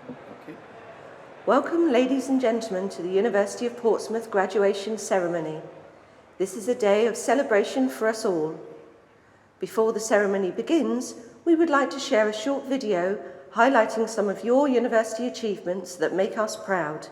Okay. Welcome, ladies and gentlemen, to the University of Portsmouth graduation ceremony. This is a day of celebration for us all. Before the ceremony begins, we would like to share a short video highlighting some of your university achievements that make us proud.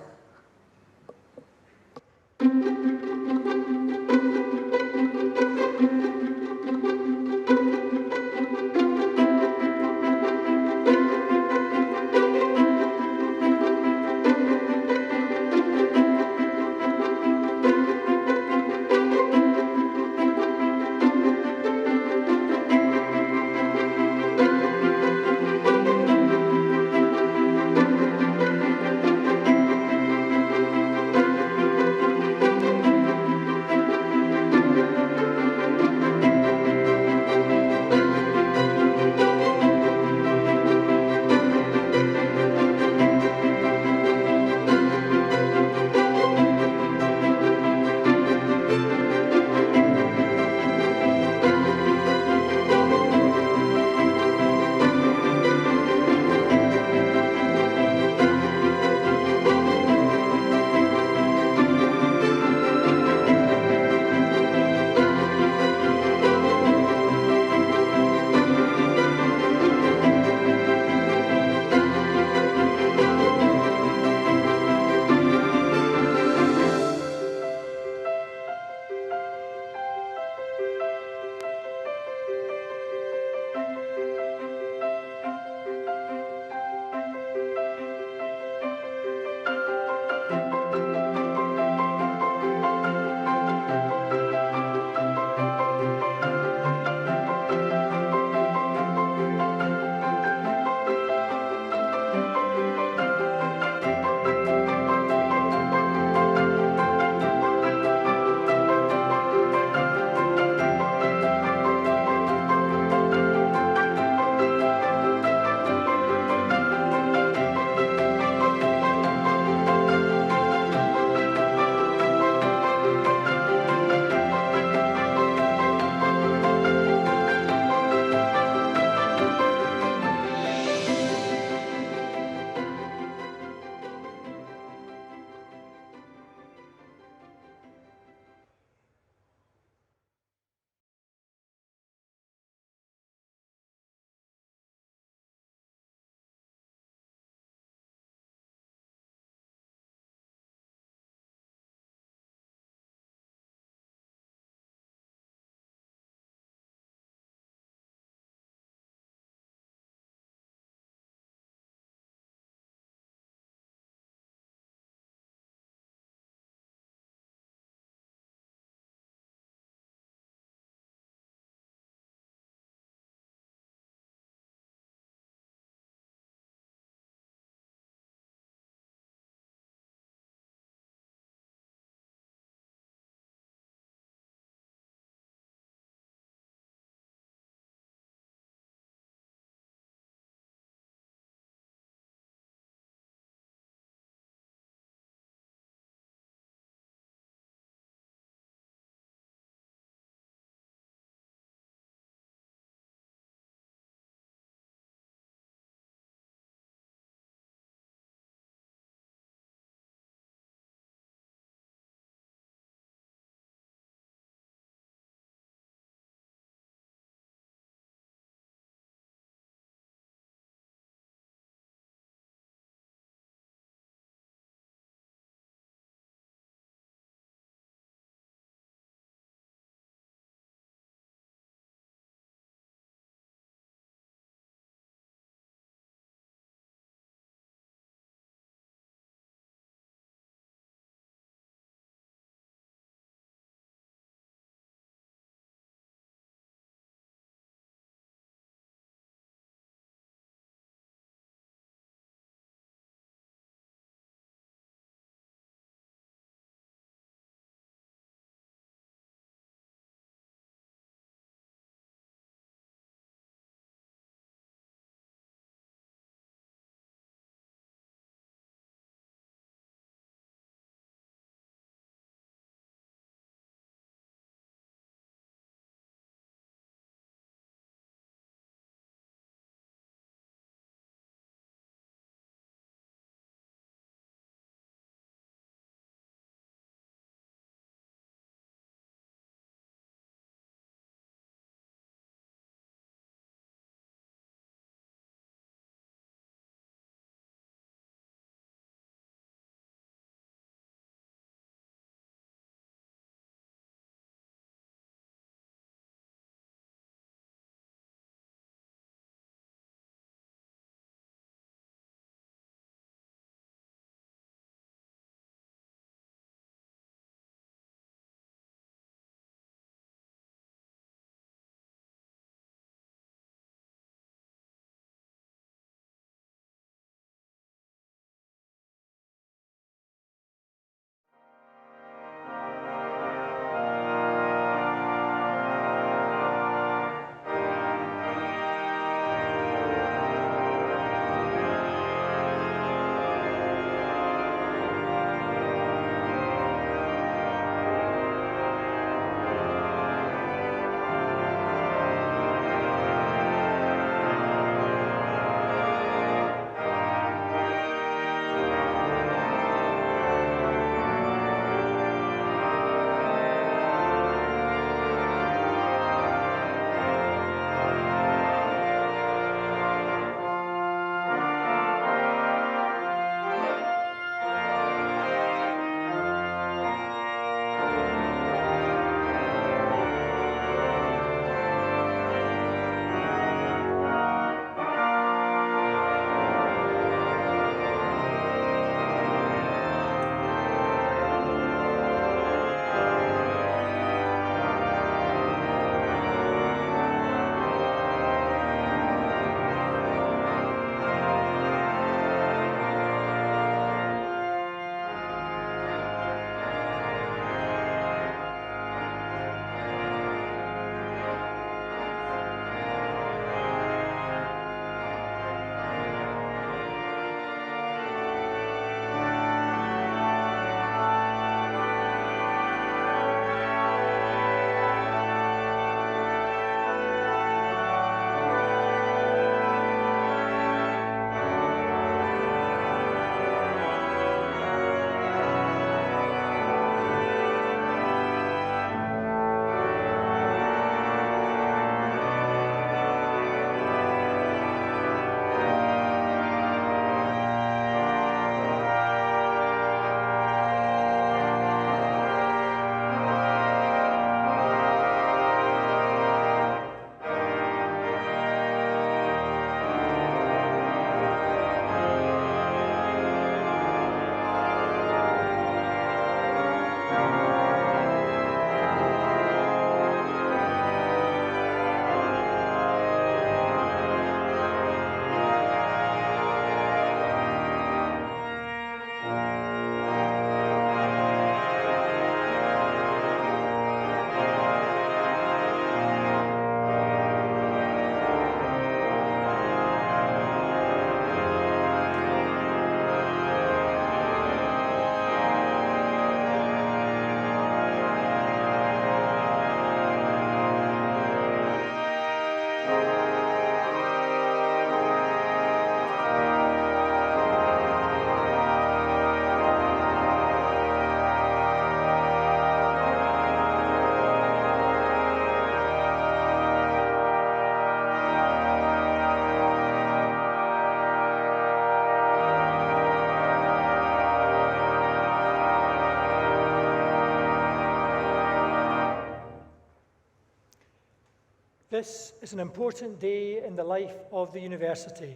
This is an important day in the life of the university,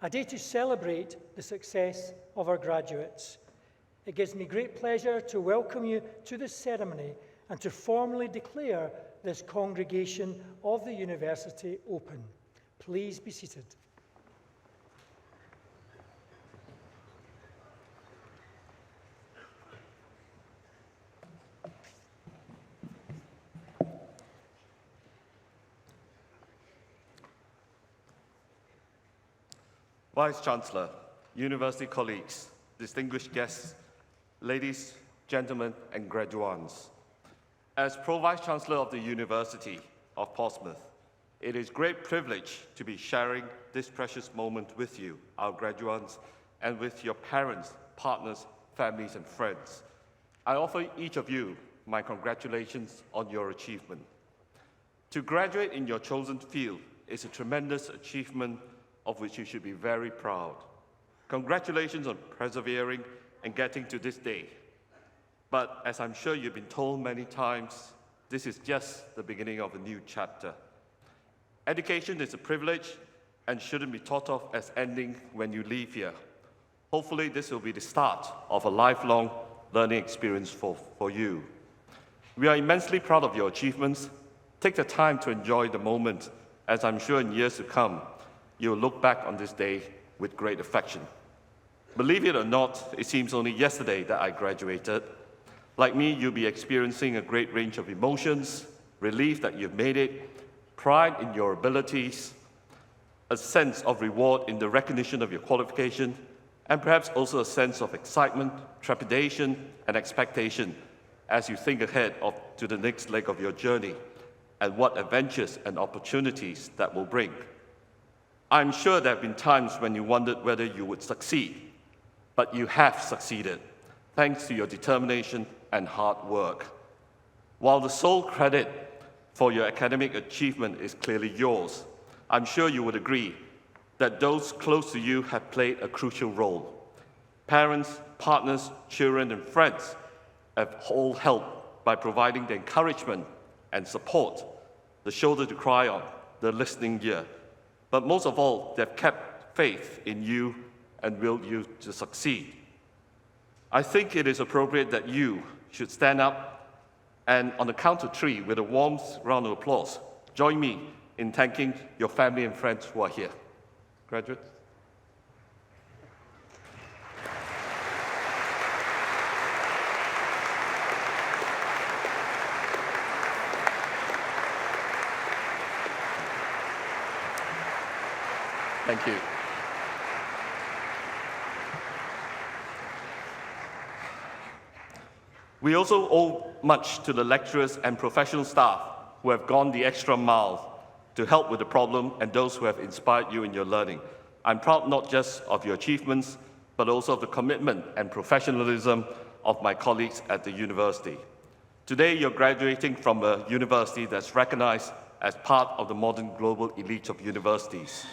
a day to celebrate the success of our graduates. It gives me great pleasure to welcome you to this ceremony and to formally declare this congregation of the university open. Please be seated. Vice-Chancellor, university colleagues, distinguished guests, ladies, gentlemen, and graduands. As Pro-Vice-Chancellor of the University of Portsmouth, it is a great privilege to be sharing this precious moment with you, our graduands, and with your parents, partners, families, and friends. I offer each of you my congratulations on your achievement. To graduate in your chosen field is a tremendous achievement of which you should be very proud. Congratulations on persevering and getting to this day. But as I'm sure you've been told many times, this is just the beginning of a new chapter. Education is a privilege and shouldn't be thought of as ending when you leave here. Hopefully, this will be the start of a lifelong learning experience for you. We are immensely proud of your achievements. Take the time to enjoy the moment, as I'm sure in years to come, you will look back on this day with great affection. Believe it or not, it seems only yesterday that I graduated. Like me, you'll be experiencing a great range of emotions, relief that you've made it, pride in your abilities, a sense of reward in the recognition of your qualification, and perhaps also a sense of excitement, trepidation, and expectation as you think ahead to the next leg of your journey and what adventures and opportunities that will bring. I'm sure there have been times when you wondered whether you would succeed, but you have succeeded, thanks to your determination and hard work. While the sole credit for your academic achievement is clearly yours, I'm sure you would agree that those close to you have played a crucial role. Parents, partners, children, and friends have all helped by providing the encouragement and support, the shoulder to cry on, the listening ear. But most of all, they've kept faith in you and will you to succeed. I think it is appropriate that you should stand up and, on the count of three, with a warm round of applause, join me in thanking your family and friends who are here. Graduates. Thank you. We also owe much to the lecturers and professional staff who have gone the extra mile to help with the problem and those who have inspired you in your learning. I'm proud not just of your achievements, but also of the commitment and professionalism of my colleagues at the university. Today, you're graduating from a university that's recognized as part of the modern global elite of universities.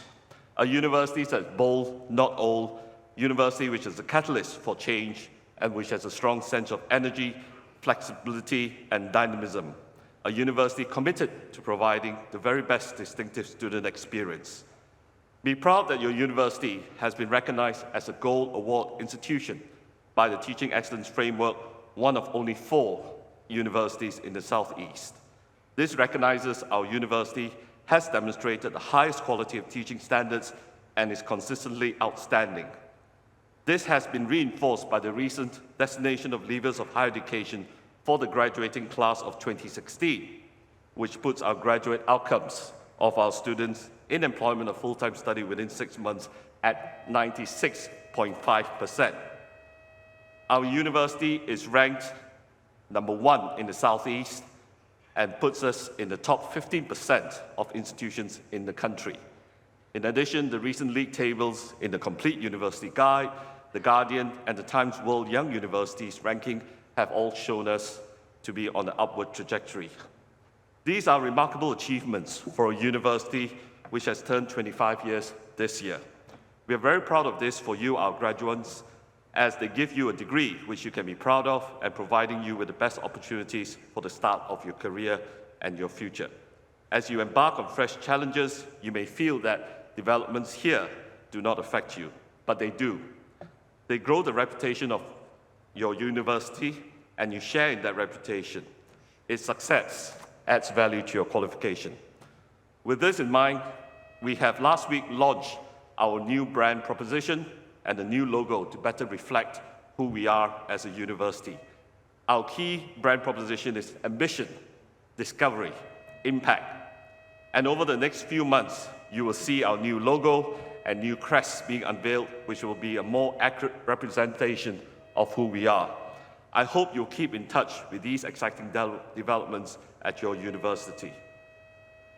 A university that's bold, not old, university which is a catalyst for change and which has a strong sense of energy, flexibility, and dynamism. A university committed to providing the very best distinctive student experience. Be proud that your university has been recognized as a Gold Award institution by the Teaching Excellence Framework, one of only 4 universities in the Southeast. This recognizes our university has demonstrated the highest quality of teaching standards and is consistently outstanding. This has been reinforced by the recent designation of leaders of higher education for the graduating class of 2016, which puts our graduate outcomes of our students in employment or full-time study within 6 months at 96.5%. Our university is ranked #1 in the Southeast and puts us in the top 15% of institutions in the country. In addition, the recent league tables in the Complete University Guide, The Guardian, and the Times World Young Universities ranking have all shown us to be on an upward trajectory. These are remarkable achievements for a university which has turned 25 years this year. We are very proud of this for you, our graduates, as they give you a degree which you can be proud of and providing you with the best opportunities for the start of your career and your future. As you embark on fresh challenges, you may feel that developments here do not affect you, but they do. They grow the reputation of your university, and you share in that reputation. Its success adds value to your qualification. With this in mind, we have last week launched our new brand proposition and a new logo to better reflect who we are as a university. Our key brand proposition is ambition, discovery, impact. And over the next few months, you will see our new logo and new crest being unveiled, which will be a more accurate representation of who we are. I hope you'll keep in touch with these exciting developments at your university.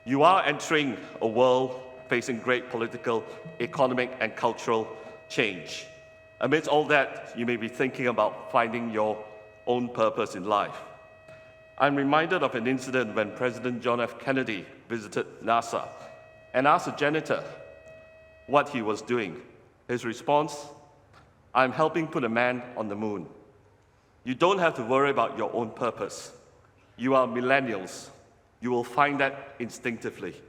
You are entering a world facing great political, economic, and cultural change. Amidst all that, you may be thinking about finding your own purpose in life. I'm reminded of an incident when President John F. Kennedy visited NASA and asked a janitor what he was doing. His response, "I'm helping put a man on the moon." You don't have to worry about your own purpose. You are millennials. You will find that instinctively.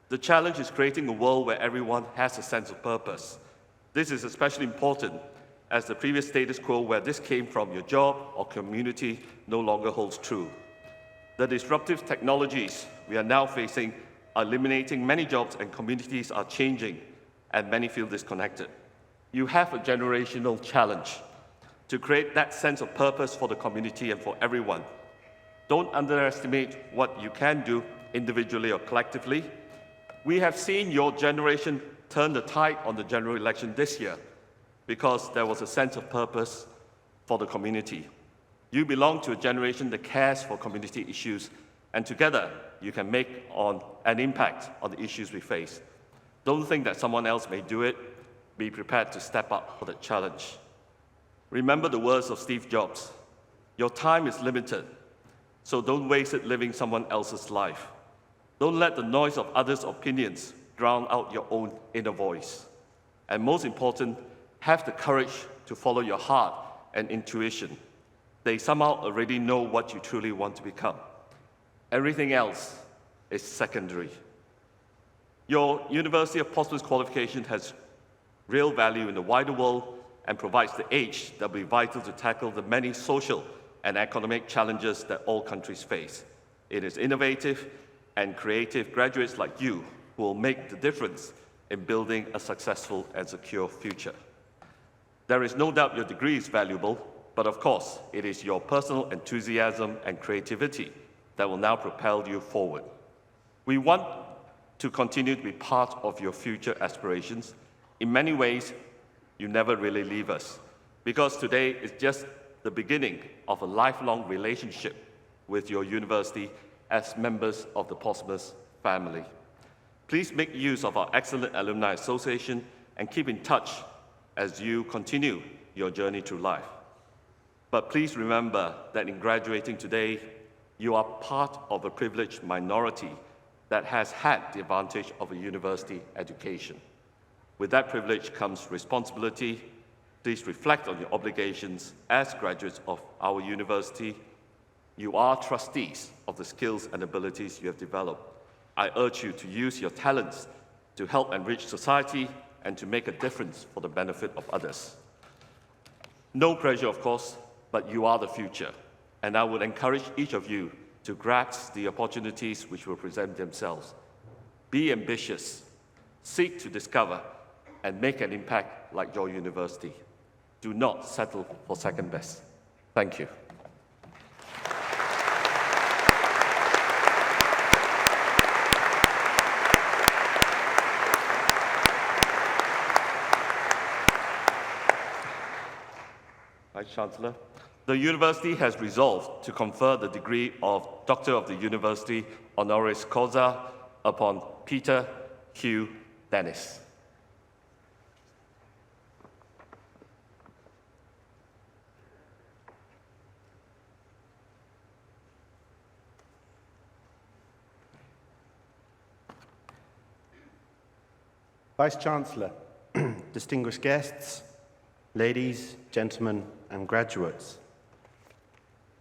The challenge is creating a world where everyone has a sense of purpose. This is especially important as the previous status quo where this came from your job or community no longer holds true. The disruptive technologies we are now facing are eliminating many jobs and communities are changing and many feel disconnected. You have a generational challenge to create that sense of purpose for the community and for everyone. Don't underestimate what you can do individually or collectively. We have seen your generation turn the tide on the general election this year because there was a sense of purpose for the community. You belong to a generation that cares for community issues, and together you can make an impact on the issues we face. Don't think that someone else may do it. Be prepared to step up for the challenge. Remember the words of Steve Jobs. Your time is limited, so don't waste it living someone else's life. Don't let the noise of others' opinions drown out your own inner voice. And most important, have the courage to follow your heart and intuition. They somehow already know what you truly want to become. Everything else is secondary. Your University of Portsmouth qualification has real value in the wider world and provides the edge that will be vital to tackle the many social and economic challenges that all countries face. It is innovative and creative graduates like you who will make the difference in building a successful and secure future. There is no doubt your degree is valuable, but of course, it is your personal enthusiasm and creativity that will now propel you forward. We want to continue to be part of your future aspirations. In many ways, you never really leave us, because today is just the beginning of a lifelong relationship with your university as members of the Portsmouth family. Please make use of our excellent Alumni Association and keep in touch as you continue your journey through life. But please remember that in graduating today, you are part of a privileged minority that has had the advantage of a university education. With that privilege comes responsibility. Please reflect on your obligations as graduates of our university. You are trustees of the skills and abilities you have developed. I urge you to use your talents to help enrich society and to make a difference for the benefit of others. No pressure, of course, but you are the future, and I would encourage each of you to grasp the opportunities which will present themselves. Be ambitious, seek to discover, and make an impact like your university. Do not settle for second best. Thank you. Vice-Chancellor, the University has resolved to confer the degree of Doctor of the University honoris causa upon Peter Hugh Dennis. Vice-Chancellor, distinguished guests, ladies, gentlemen, and graduates.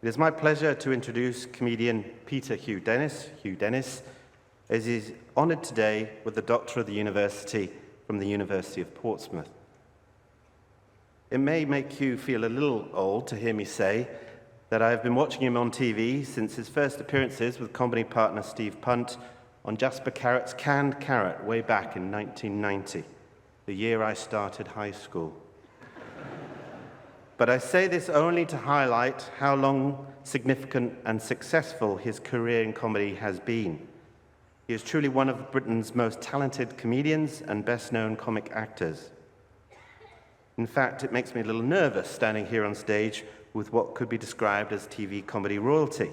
It is my pleasure to introduce comedian Peter Hugh Dennis, as he is honoured today with the Doctor of the University from the University of Portsmouth. It may make you feel a little old to hear me say that I have been watching him on TV since his first appearances with comedy partner Steve Punt on Jasper Carrot's Canned Carrot way back in 1990, the year I started high school. But I say this only to highlight how long, significant and successful his career in comedy has been. He is truly one of Britain's most talented comedians and best-known comic actors. In fact, it makes me a little nervous standing here on stage with what could be described as TV comedy royalty.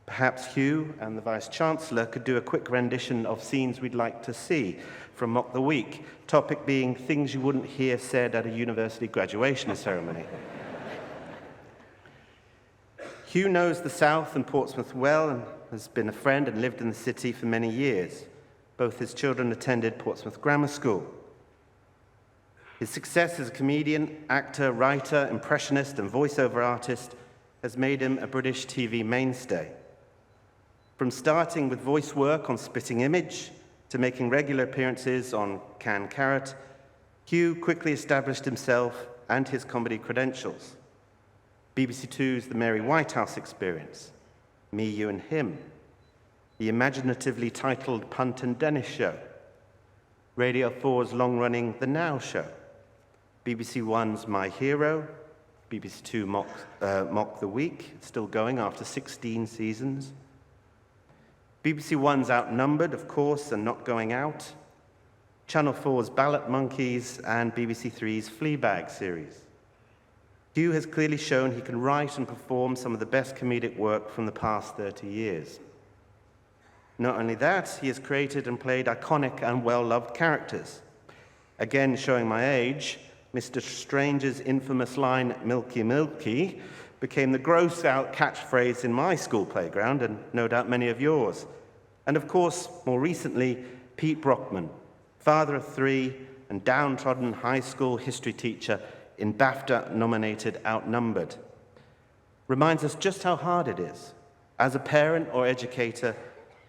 Perhaps Hugh and the Vice-Chancellor could do a quick rendition of scenes we'd like to see from Mock the Week, topic being things you wouldn't hear said at a university graduation ceremony. Hugh knows the South and Portsmouth well and has been a friend and lived in the city for many years. Both his children attended Portsmouth Grammar School. His success as a comedian, actor, writer, impressionist, and voiceover artist has made him a British TV mainstay. From starting with voice work on Spitting Image to making regular appearances on Canned Carrot, Hugh quickly established himself and his comedy credentials. BBC Two's The Mary Whitehouse Experience, Me, You and Him, the imaginatively titled Punt and Dennis Show, Radio 4's long-running The Now Show, BBC One's My Hero, BBC Two Mock the Week, it's still going after 16 seasons, BBC One's Outnumbered, of course, and Not Going Out, Channel 4's Ballot Monkeys, and BBC Three's Fleabag series. Hugh has clearly shown he can write and perform some of the best comedic work from the past 30 years. Not only that, he has created and played iconic and well-loved characters. Again, showing my age, Mr. Strange's infamous line, "Milky, Milky," became the gross-out catchphrase in my school playground, and no doubt many of yours. And of course, more recently, Pete Brockman, father of three and downtrodden high school history teacher in BAFTA-nominated Outnumbered, reminds us just how hard it is, as a parent or educator,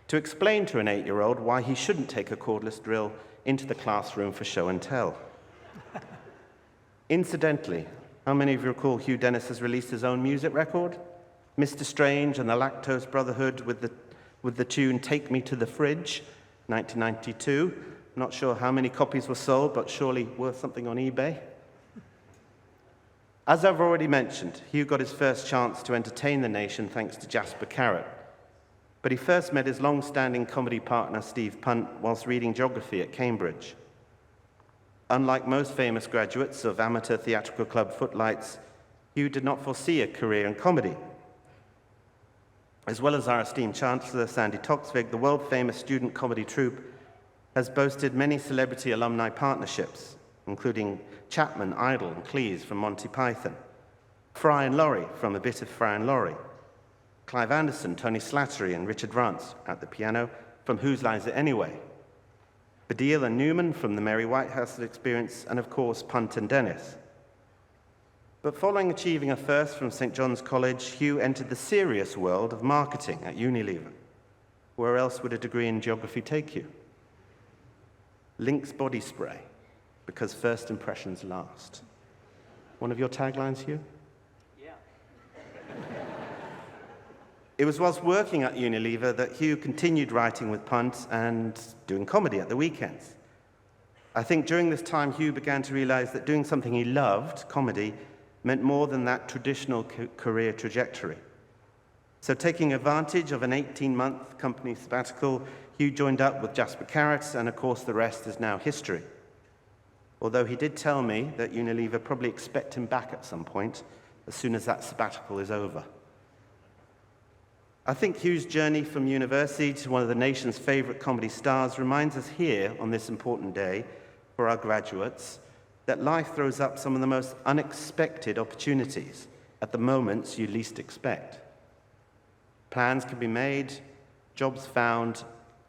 to explain to an 8-year-old why he shouldn't take a cordless drill into the classroom for show and tell. Incidentally, how many of you recall Hugh Dennis has released his own music record? Mr. Strange and the Lactose Brotherhood with the tune Take Me to the Fridge, 1992. Not sure how many copies were sold, but surely worth something on eBay. As I've already mentioned, Hugh got his first chance to entertain the nation thanks to Jasper Carrot. But he first met his long-standing comedy partner, Steve Punt, whilst reading geography at Cambridge. Unlike most famous graduates of amateur theatrical club Footlights, Hugh did not foresee a career in comedy. As well as our esteemed Chancellor, Sandy Toksvig, the world-famous student comedy troupe has boasted many celebrity alumni partnerships, including Chapman, Idle, and Cleese from Monty Python, Fry and Laurie from A Bit of Fry and Laurie, Clive Anderson, Tony Slattery, and Richard Rance at the piano from Whose Line Is It Anyway, Baddiel and Newman from the Mary Whitehouse Experience, and of course, Punt and Dennis. But following achieving a first from St. John's College, Hugh entered the serious world of marketing at Unilever. Where else would a degree in geography take you? Lynx body spray, because first impressions last. One of your taglines, Hugh? Yeah. It was whilst working at Unilever that Hugh continued writing with Punt and doing comedy at the weekends. I think during this time, Hugh began to realize that doing something he loved, comedy, meant more than that traditional career trajectory. So taking advantage of an 18-month company sabbatical, Hugh joined up with Jasper Carrot, and of course the rest is now history. Although he did tell me that Unilever probably expect him back at some point, as soon as that sabbatical is over. I think Hugh's journey from university to one of the nation's favorite comedy stars reminds us here on this important day for our graduates that life throws up some of the most unexpected opportunities at the moments you least expect. Plans can be made, jobs found,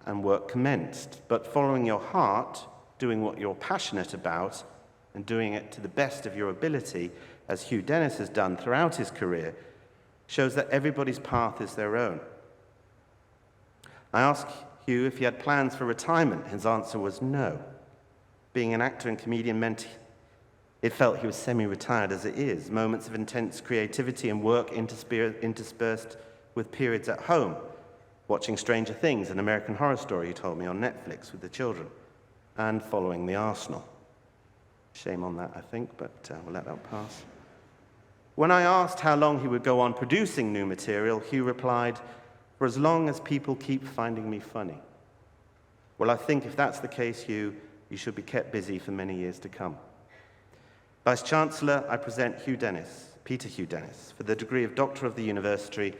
and work commenced, but following your heart, doing what you're passionate about, and doing it to the best of your ability, as Hugh Dennis has done throughout his career, shows that everybody's path is their own. I asked Hugh if he had plans for retirement. His answer was no. Being an actor and comedian meant it felt he was semi-retired as it is, moments of intense creativity and work interspersed with periods at home, watching Stranger Things, an American Horror Story, he told me, on Netflix with the children, and following the Arsenal. Shame on that, I think, but we'll let that pass. When I asked how long he would go on producing new material, Hugh replied, "For as long as people keep finding me funny." Well, I think if that's the case, Hugh, you should be kept busy for many years to come. Vice-Chancellor, I present Hugh Dennis, Peter Hugh Dennis, for the degree of Doctor of the University,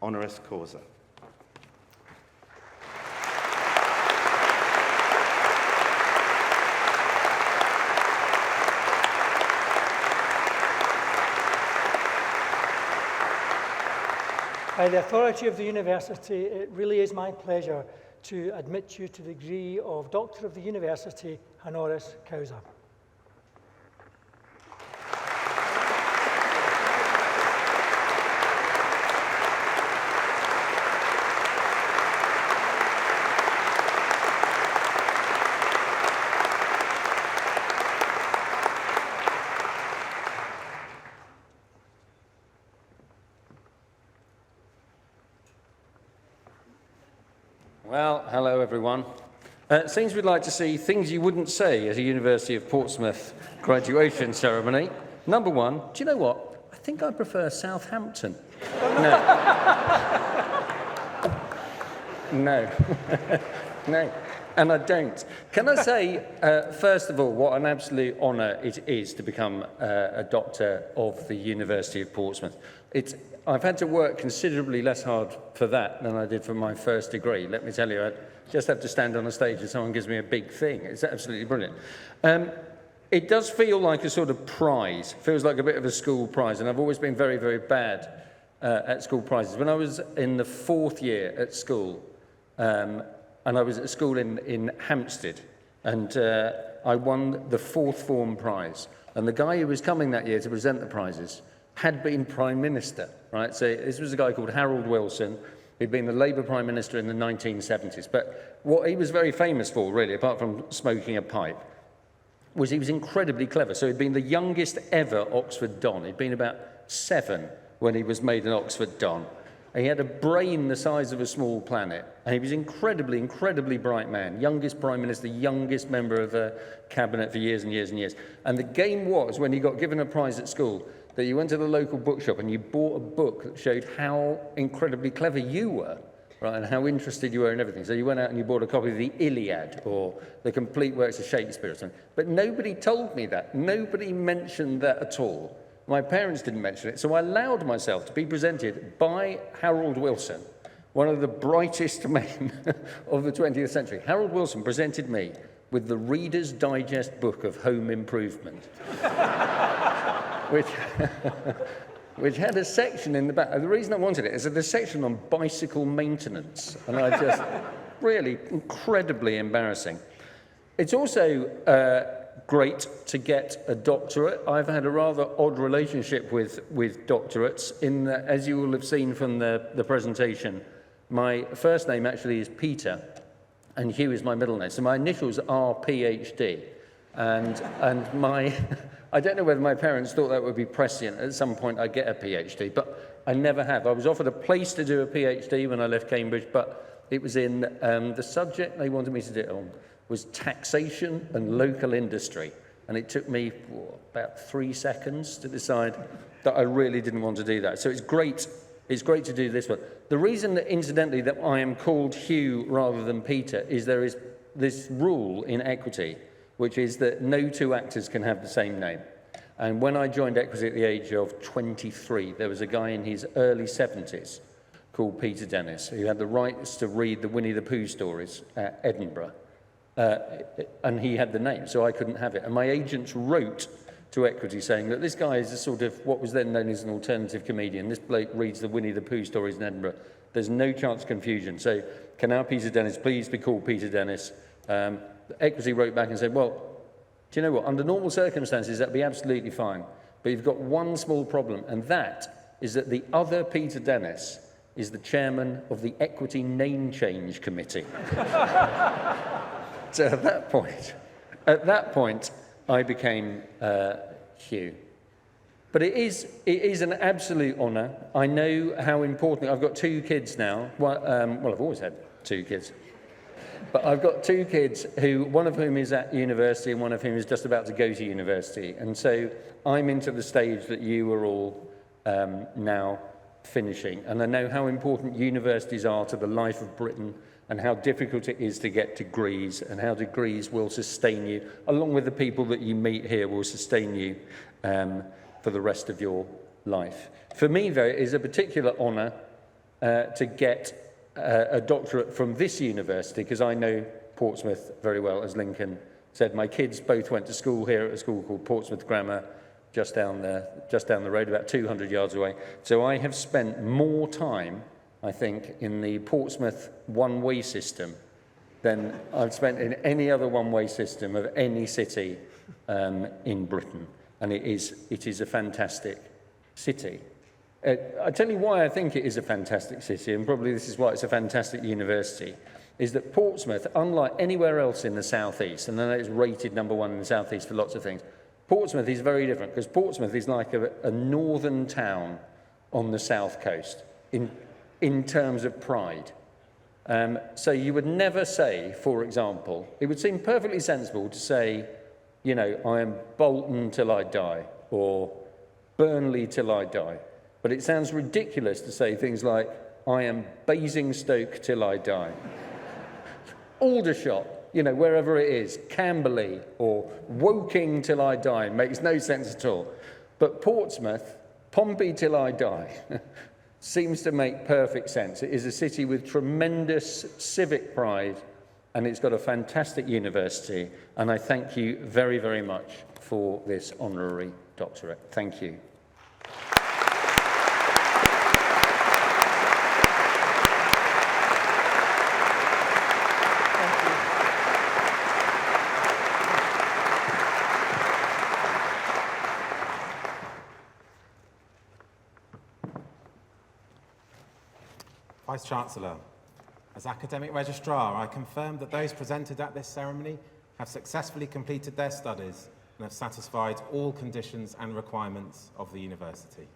honoris causa. By the authority of the University, it really is my pleasure to admit you to the degree of Doctor of the University, honoris causa. Well, hello everyone. Seems we'd like to see things you wouldn't say at a University of Portsmouth graduation ceremony. Number one, do you know what? I think I prefer Southampton. No. No. No. And I don't. Can I say, first of all, what an absolute honour it is to become a doctor of the University of Portsmouth. I've had to work considerably less hard for that than I did for my first degree. Let me tell you, I just have to stand on a stage and someone gives me a big thing. It's absolutely brilliant. It does feel like a sort of prize. Feels like a bit of a school prize. And I've always been very, very bad at school prizes. When I was in the 4th year at school, and I was at school in Hampstead, and I won the 4th form prize. And the guy who was coming that year to present the prizes had been Prime Minister, right? So this was a guy called Harold Wilson, who'd been the Labour Prime Minister in the 1970s. But what he was very famous for, really, apart from smoking a pipe, was he was incredibly clever. So he'd been the youngest ever Oxford Don. He'd been about 7 when he was made an Oxford Don. He had a brain the size of a small planet, and he was incredibly, incredibly bright man. Youngest Prime Minister, youngest member of a cabinet for years and years and years. And the game was, when he got given a prize at school, that you went to the local bookshop and you bought a book that showed how incredibly clever you were, right, and how interested you were in everything. So you went out and you bought a copy of the Iliad or the complete works of Shakespeare or something. But nobody told me that. Nobody mentioned that at all. My parents didn't mention it, so I allowed myself to be presented by Harold Wilson, one of the brightest men of the 20th century. Harold Wilson presented me with the Reader's Digest book of home improvement, which had a section in the back. The reason I wanted it is that there's a section on bicycle maintenance, and I just really incredibly embarrassing. It's also great to get a doctorate. I've had a rather odd relationship with doctorates, in that, as you will have seen from the presentation, my first name actually is Peter, and Hugh is my middle name. So my initials are PhD, and my I don't know whether my parents thought that would be prescient. At some point I'd get a PhD, but I never have. I was offered a place to do a PhD when I left Cambridge, but it was in the subject they wanted me to do it on was taxation and local industry. And it took me about 3 seconds to decide that I really didn't want to do that. So it's great to do this one. The reason that, incidentally, that I am called Hugh rather than Peter is there is this rule in Equity, which is that no 2 actors can have the same name. And when I joined Equity at the age of 23, there was a guy in his early 70s called Peter Dennis, who had the rights to read the Winnie the Pooh stories at Edinburgh. And he had the name, so I couldn't have it. And my agents wrote to Equity saying that this guy is a sort of what was then known as an alternative comedian. This bloke reads the Winnie the Pooh stories in Edinburgh. There's no chance of confusion. So can our Peter Dennis please be called Peter Dennis? Equity wrote back and said, well, do you know what? Under normal circumstances, that'd be absolutely fine. But you've got one small problem, and that is that the other Peter Dennis is the chairman of the Equity Name Change Committee. So at that point, I became Hugh. But it is an absolute honour. I know how important. I've got 2 kids now. Well, I've always had 2 kids. But I've got 2 kids, one of whom is at university and one of whom is just about to go to university. And so I'm into the stage that you are all now finishing. And I know how important universities are to the life of Britain and how difficult it is to get degrees and how degrees will sustain you, along with the people that you meet here will sustain you for the rest of your life. For me, though, it is a particular honour to get a doctorate from this university, because I know Portsmouth very well, as Lincoln said. My kids both went to school here at a school called Portsmouth Grammar, just down the road, about 200 yards away. So I have spent more time, I think, in the Portsmouth one-way system than I've spent in any other one-way system of any city in Britain. And it is a fantastic city. I tell you why I think it is a fantastic city, and probably this is why it's a fantastic university, is that Portsmouth, unlike anywhere else in the southeast, and I know it's rated #1 in the southeast for lots of things, Portsmouth is very different, because Portsmouth is like a northern town on the south coast in terms of pride. So you would never say, for example, it would seem perfectly sensible to say, you know, I am Bolton till I die, or Burnley till I die. But it sounds ridiculous to say things like, I am Basingstoke till I die. Aldershot, you know, wherever it is, Camberley or Woking till I die, makes no sense at all. But Portsmouth, Pompey till I die, seems to make perfect sense. It is a city with tremendous civic pride, and it's got a fantastic university. And I thank you very, very much for this honorary doctorate. Thank you. Vice-Chancellor, as Academic Registrar, I confirm that those presented at this ceremony have successfully completed their studies and have satisfied all conditions and requirements of the University.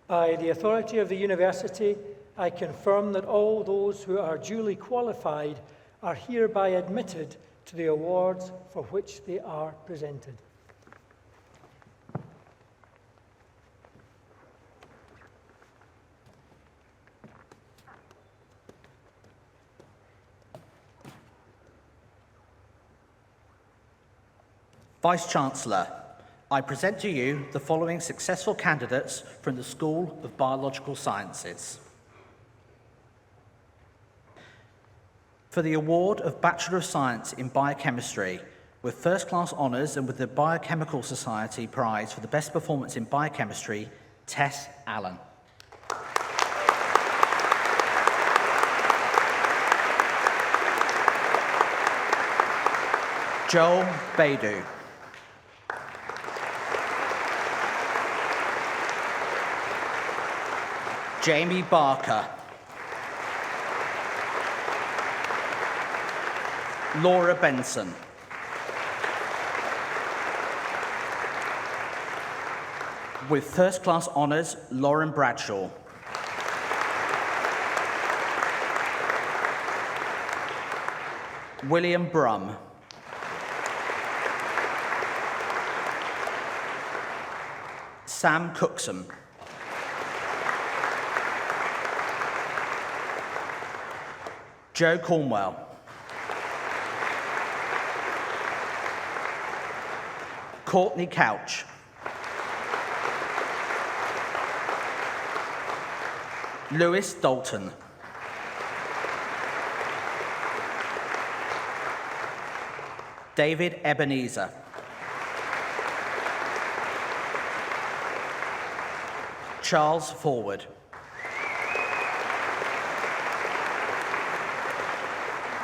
By the authority of the University, I confirm that all those who are duly qualified are hereby admitted to the awards for which they are presented. Vice-Chancellor, I present to you the following successful candidates from the School of Biological Sciences. For the award of Bachelor of Science in Biochemistry, with first-class honours and with the Biochemical Society Prize for the best performance in biochemistry, Tess Allen. Joel Baidu. Jamie Barker. Laura Benson. With first-class honours, Lauren Bradshaw. William Brum. Sam Cookson. Joe Cornwell. Courtney Couch. Lewis Dalton. David Ebenezer. Charles Forward.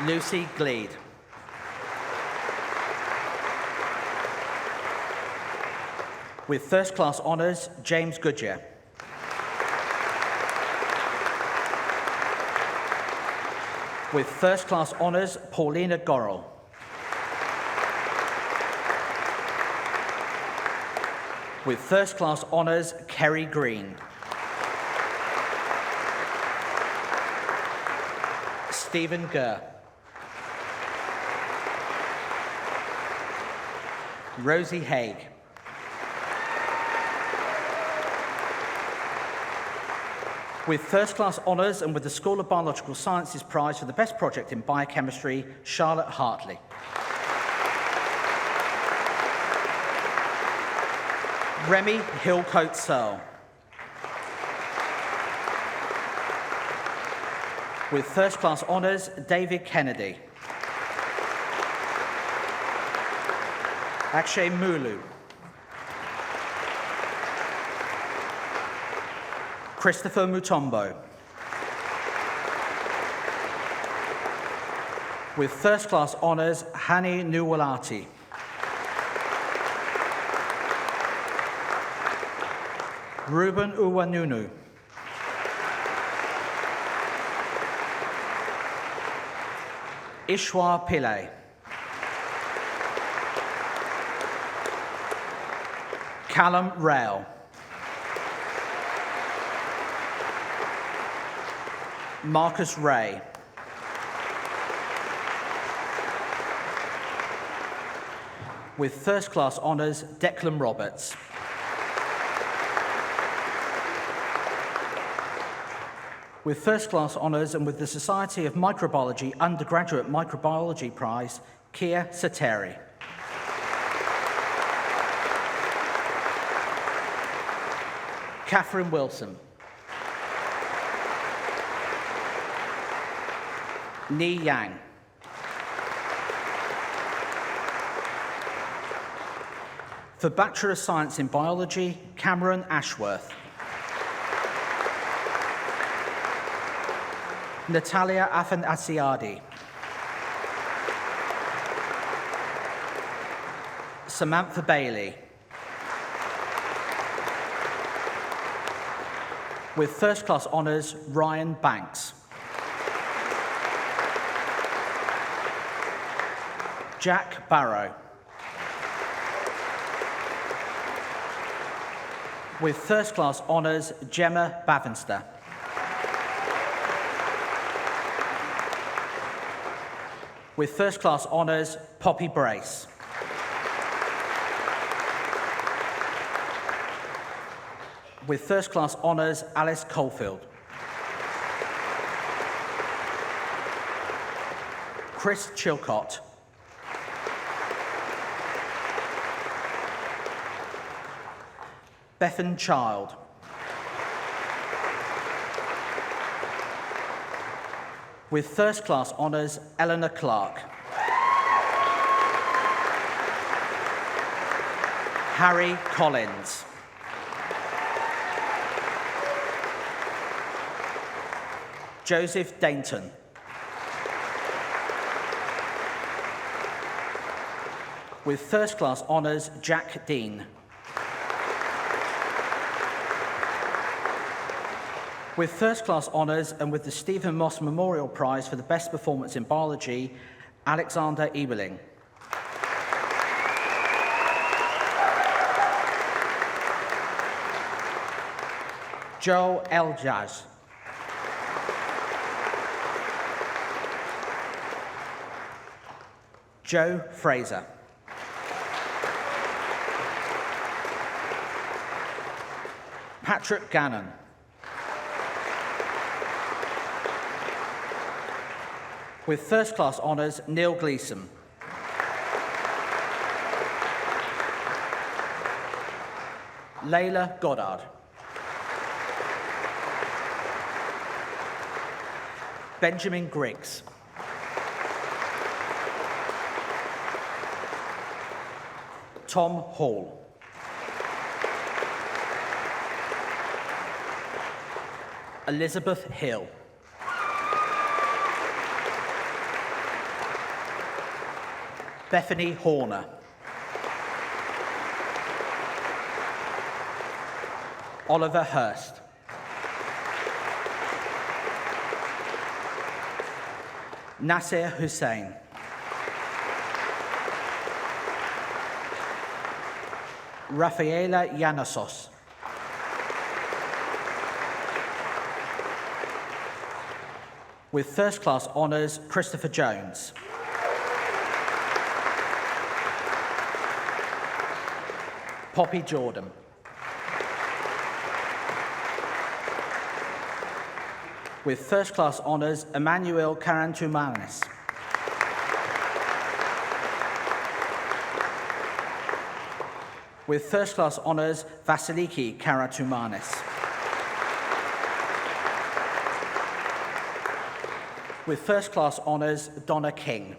Lucy Gleed. With first-class honours, James Goodyear. With first-class honours, Paulina Gorrell. With first-class honours, Kerry Green. Stephen Gurr. Rosie Haig. With first-class honours and with the School of Biological Sciences Prize for the Best Project in Biochemistry, Charlotte Hartley. Remy Hillcoat Searle. With first-class honours, David Kennedy. Akshay Mulu. Christopher Mutombo. With first-class honours, Hani Nuwalati. Ruben Uwanunu. Ishwar Pillai. Callum Rao. Marcus Ray. With first-class honours, Declan Roberts. With first-class honours and with the Society of Microbiology Undergraduate Microbiology Prize, Kia Sateri. Catherine Wilson. Ni Yang. For Bachelor of Science in Biology, Cameron Ashworth. Natalia Afanasiadi. Samantha Bailey. With first-class honours, Ryan Banks. Jack Barrow. With first-class honours, Gemma Bavenster. With first-class honours, Poppy Brace. With first-class honours, Alice Caulfield. Chris Chilcott. Bethan Child. With first-class honours, Eleanor Clark. Harry Collins. Joseph Dainton. With first-class honours, Jack Dean. With first-class honours and with the Stephen Moss Memorial Prize for the Best Performance in Biology, Alexander Ebeling. Joel Eljaz. Joe Fraser. Patrick Gannon. With first-class honours, Neil Gleeson. Layla Goddard. Benjamin Griggs. Tom Hall. Elizabeth Hill. Bethany Horner. Oliver Hurst. Nasir Hussain. Rafaela Llanosos. With first class honours, Christopher Jones. Poppy Jordan. With first class honours, Emmanuel Karantumanis. With first class honours, Vasiliki Karantumanis. With first class honours, Donna King.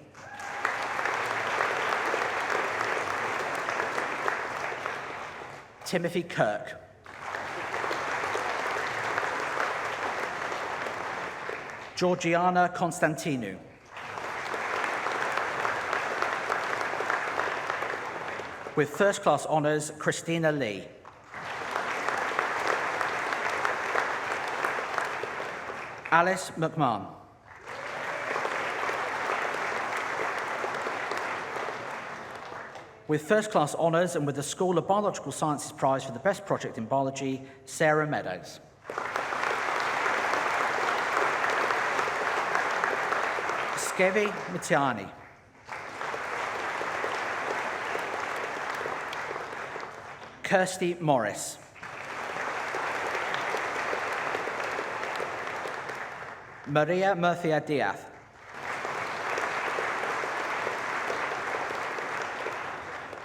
Timothy Kirk. Georgiana Constantinou. With first class honours, Christina Lee. Alice McMahon. With first class honours and with the School of Biological Sciences Prize for the Best Project in Biology, Sarah Meadows. Skevi Mitiani. Kirsty Morris. Maria Murcia Diaz.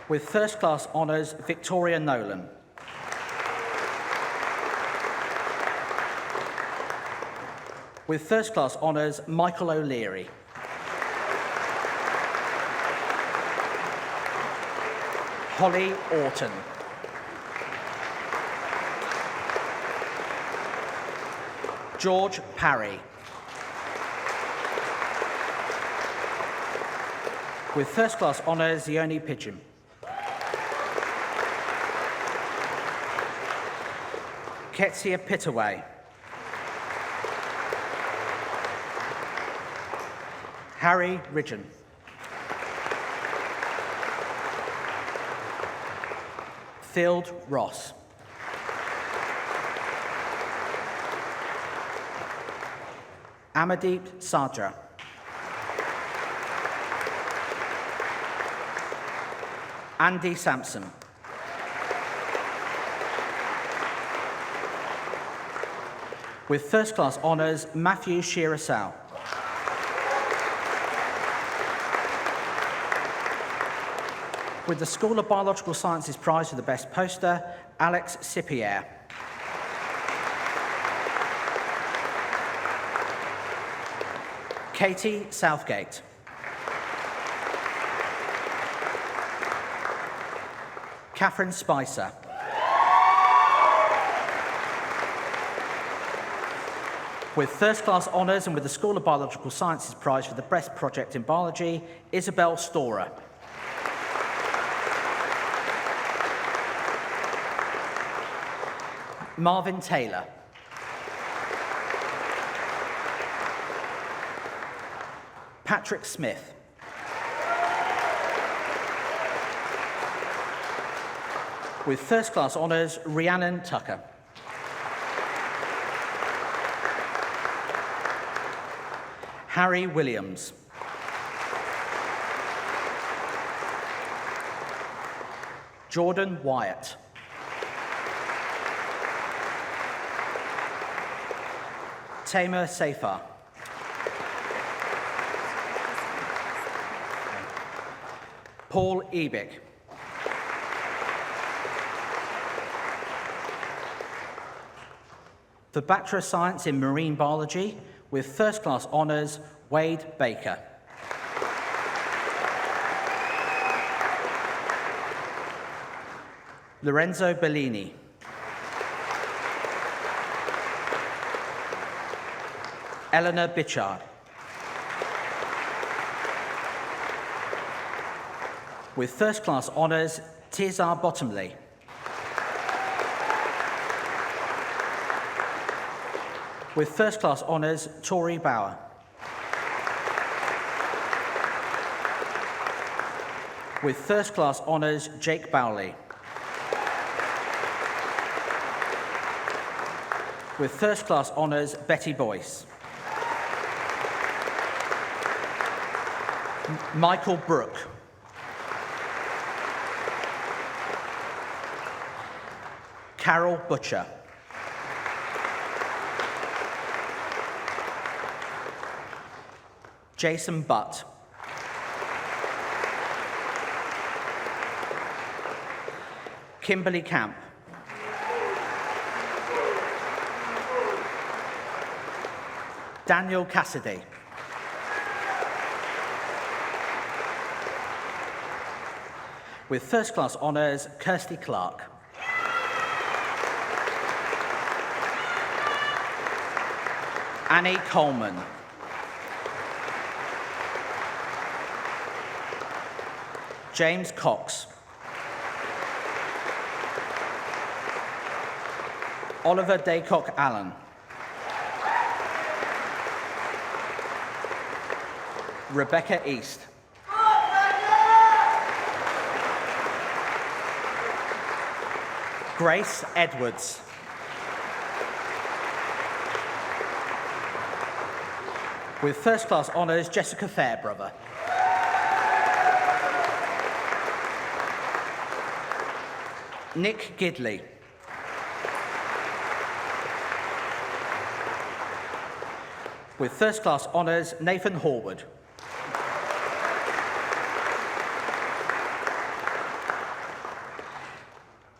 With first class honours, Victoria Nolan. With first class honours, Michael O'Leary. Holly Orton. George Parry. With first class honours, Yoni Pigeon. Ketsia Pittaway. Harry Ridgen. Field Ross. Amadeep Sadra. Andy Sampson. With first class honours, Matthew Shirasau. With the School of Biological Sciences Prize for the Best Poster, Alex Sipier. Katie Southgate. Catherine Spicer. With first class honours and with the School of Biological Sciences Prize for the Best Project in Biology, Isabel Storer. Marvin Taylor. Patrick Smith. With first class honours, Rhiannon Tucker. Harry Williams. Jordan Wyatt. Tamer Safar. Paul Ebick. For Bachelor of Science in Marine Biology, with first class honours, Wade Baker. Lorenzo Bellini. Eleanor Bichard. With first class honours, Tizar Bottomley. With first class honours, Tori Bauer. With first-class honours, Jake Bowley. With first-class honours, Betty Boyce. Michael Brooke. Carol Butcher. Jason Butt. Kimberly Camp. Daniel Cassidy. With first-class honours, Kirsty Clark. Annie Coleman. James Cox. Oliver Daycock Allen. Rebecca East. Grace Edwards. With first-class honours, Jessica Fairbrother. Nick Gidley. With first-class honours, Nathan Horwood.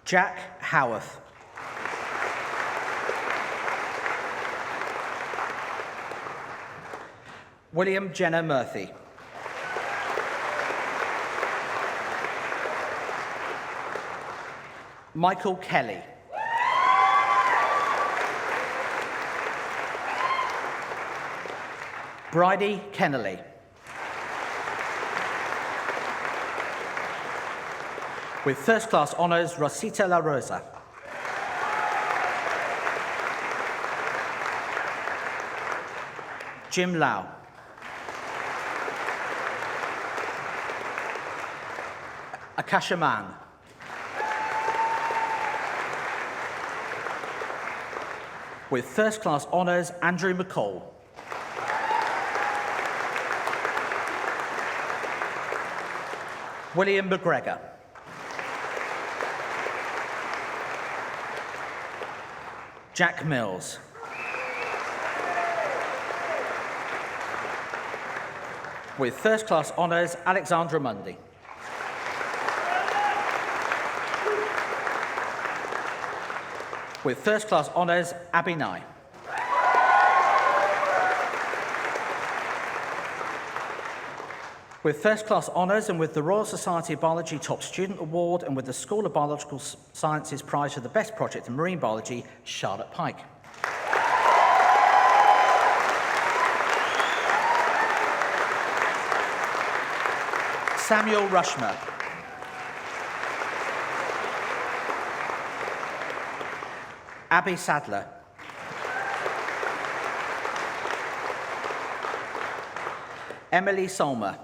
Jack Howarth. William Jenner Murphy. Michael Kelly. Bridie Kennelly. With first-class honours, Rosita La Rosa. Jim Lau. Akasha Mann. With first-class honours, Andrew McCall. William McGregor. Jack Mills. With first-class honours, Alexandra Mundy. With first-class honours, Abby Nye. With first-class honours and with the Royal Society of Biology Top Student Award and with the School of Biological Sciences Prize for the Best Project in Marine Biology, Charlotte Pike. Samuel Rushmer. Abby Sadler. Emily Solmer.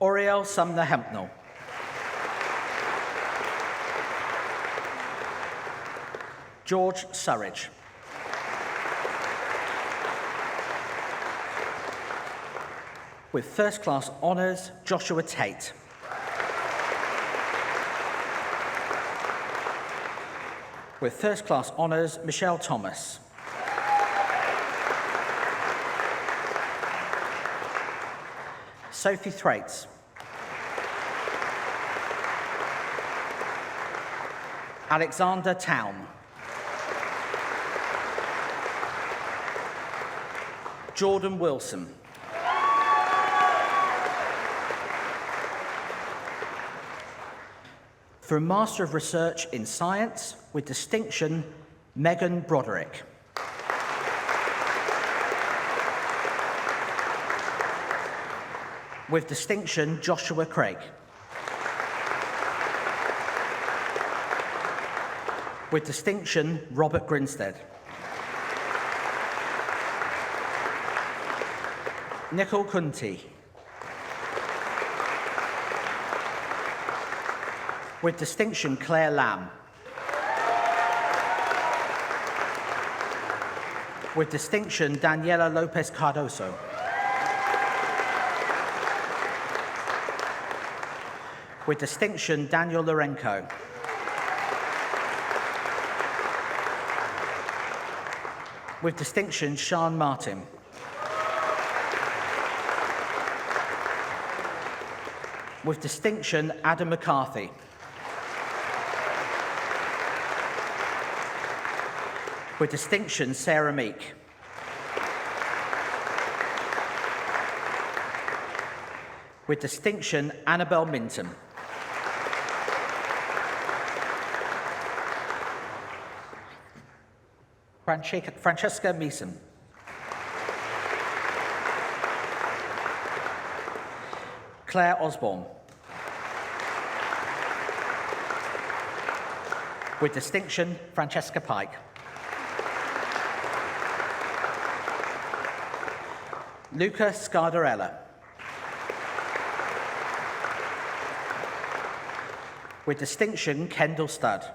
Oriel Sumner Hempnell. George Surridge. With first-class honours, Joshua Tate. With first-class honours, Michelle Thomas. Sophie Thwaites. Alexander Town. Jordan Wilson. For a Master of Research in Science, with distinction, Megan Broderick. With distinction, Joshua Craig. With distinction, Robert Grinstead. Nicole Kunti. With distinction, Claire Lamb. With distinction, Daniela Lopez Cardoso. With distinction, Daniel Lorenko. With distinction, Sean Martin. With distinction, Adam McCarthy. With distinction, Sarah Meek. With distinction, Annabel Minton. Francesca Meeson. Claire Osborne. With distinction, Francesca Pike. Luca Scardarella. With distinction, Kendall Studd.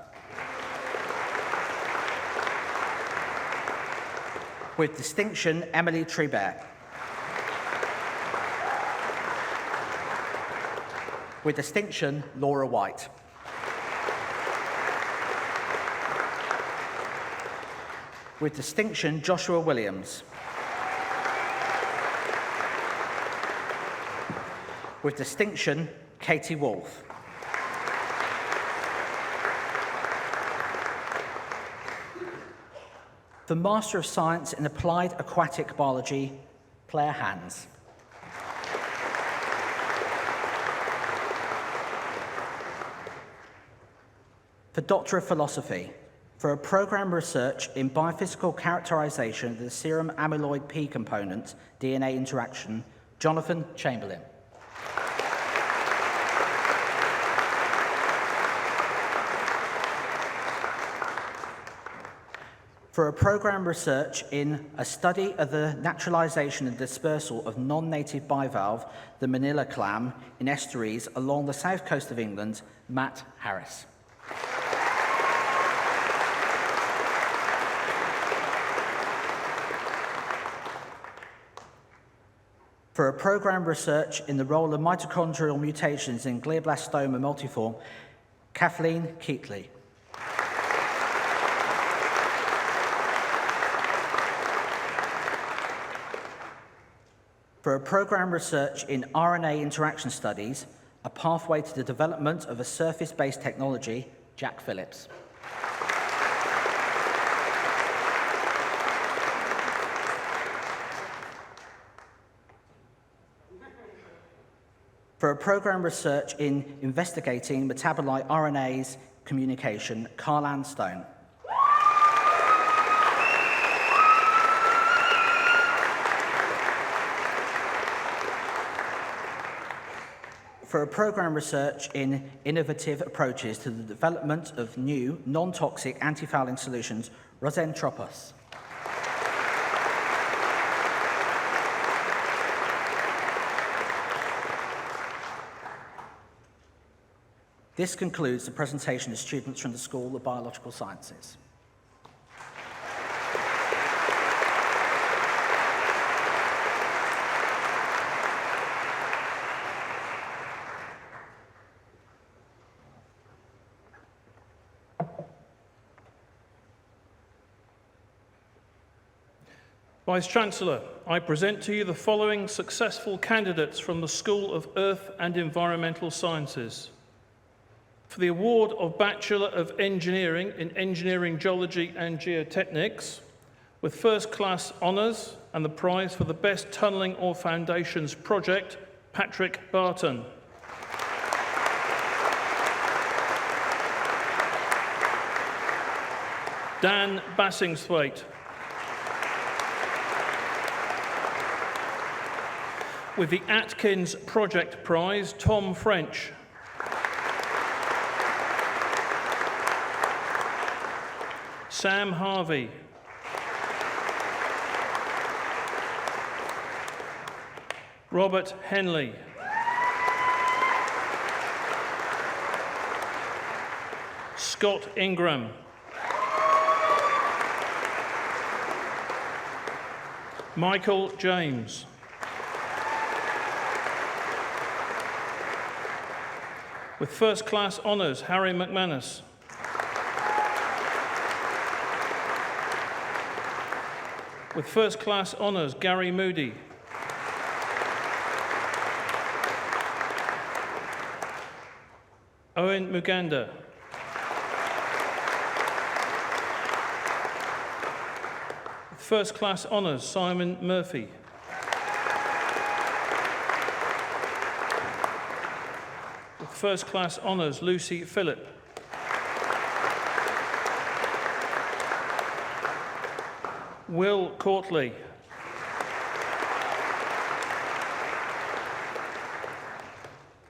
With distinction, Emily Tribert. With distinction, Laura White. With distinction, Joshua Williams. With distinction, Katie Wolfe. The Master of Science in Applied Aquatic Biology, Claire Hands. For Doctor of Philosophy, for a program of research in biophysical characterization of the serum amyloid P component, DNA interaction, Jonathan Chamberlain. For a program of research in a study of the naturalization and dispersal of non-native bivalve, the Manila clam, in estuaries along the south coast of England, Matt Harris. For a program of research in the role of mitochondrial mutations in glioblastoma multiforme, Kathleen Keatley. For a program of research in RNA interaction studies, a pathway to the development of a surface-based technology, Jack Phillips. For a program of research in investigating metabolite RNAs communication, Carl-Ann Stone. For a program of research in innovative approaches to the development of new, non-toxic anti-fouling solutions, Rosen Tropos. This concludes the presentation of students from the School of Biological Sciences. Vice-Chancellor, I present to you the following successful candidates from the School of Earth and Environmental Sciences. For the award of Bachelor of Engineering in Engineering, Geology and Geotechnics, with first-class honours and the prize for the Best Tunnelling or Foundations Project, Patrick Barton. Dan Bassingsthwaite. With the Atkins Project Prize, Tom French. Sam Harvey. Robert Henley. Scott Ingram. Michael James. With first class honours, Harry McManus. With first class honours, Gary Moody. Owen Muganda. With first class honours, Simon Murphy. With first class honours, Lucy Phillip. Will Courtley.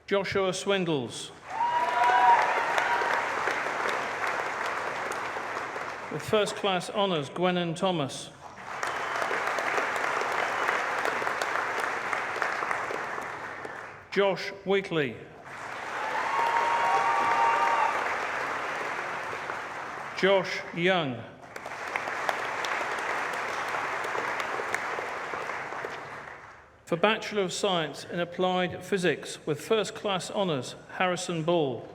Joshua Swindles. With first class honours, Gwennon Thomas. Josh Wheatley. Josh Young. For Bachelor of Science in Applied Physics with first class honours, Harrison Ball.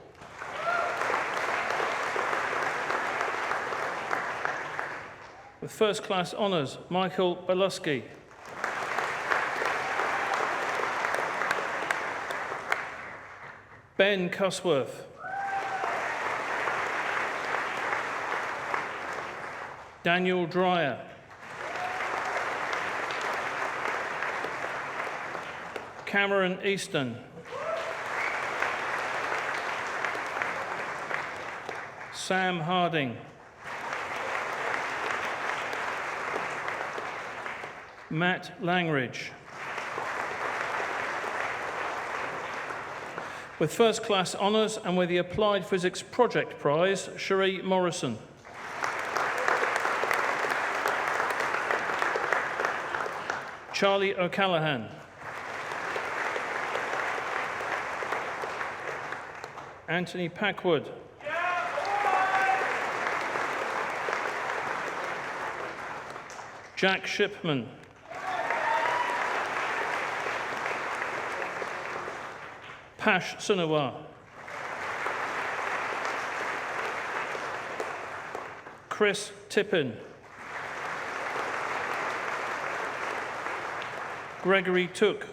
With first class honours, Michael Belusky. Ben Cusworth. Daniel Dreyer. Cameron Easton. Sam Harding. Matt Langridge. With first class honours and with the Applied Physics Project Prize, Cherie Morrison. Charlie O'Callaghan. Anthony Packwood. Jack Shipman. Pash Sunawar. Chris Tippin. Gregory Took.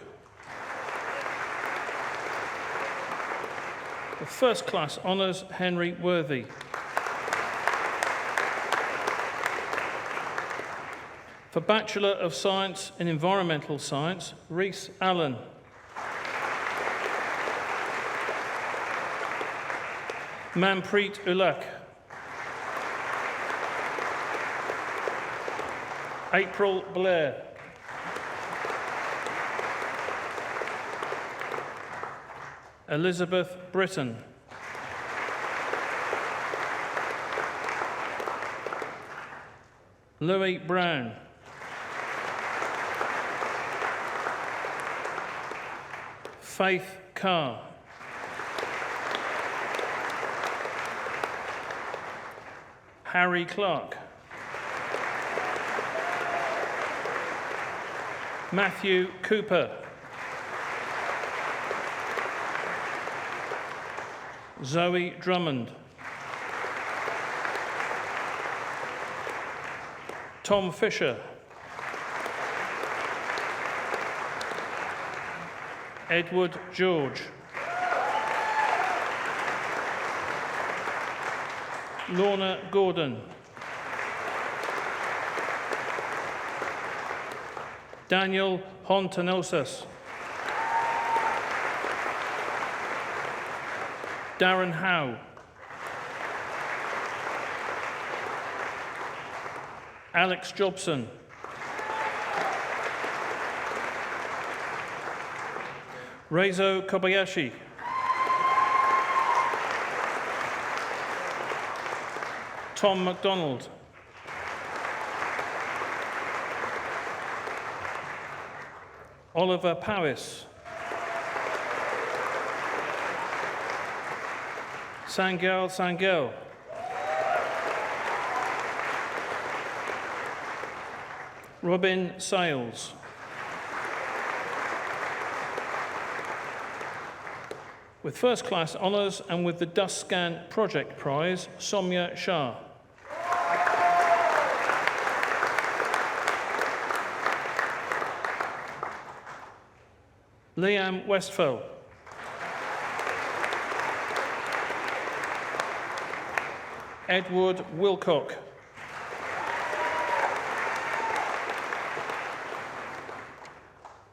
With first class honours, Henry Worthy. For Bachelor of Science in Environmental Science, Rhys Allen. Manpreet Ulak. April Blair. Elizabeth Britton. Louis Brown. Faith Carr. Harry Clark. Matthew Cooper. Zoe Drummond. Tom Fisher. Edward George. Lorna Gordon. Daniel Hontanosas. Darren Howe. Alex Jobson. Reizo Kobayashi. Tom MacDonald. Oliver Powis. Sangel Sangel. Robin Sales. With first class honours and with the DustScan Project Prize, Somya Shah. Liam Westphal. Edward Wilcock.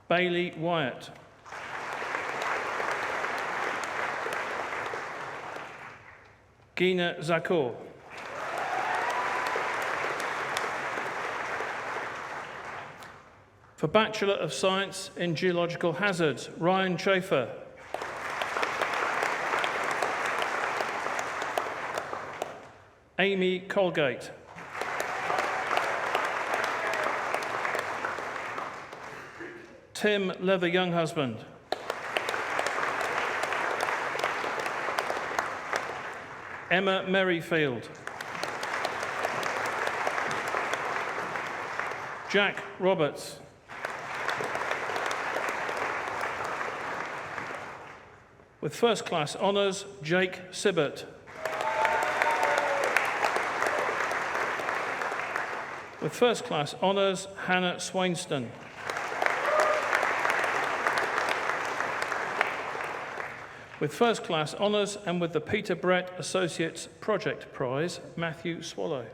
Bailey Wyatt. Gina Zakor. For Bachelor of Science in Geological Hazards, Ryan Chafer. Amy Colgate. Tim Leather Younghusband. Emma Merrifield. Jack Roberts. With first class honours, Jake Sibbert. With first class honours, Hannah Swainston. With first class honours and with the Peter Brett Associates Project Prize, Matthew Swallow.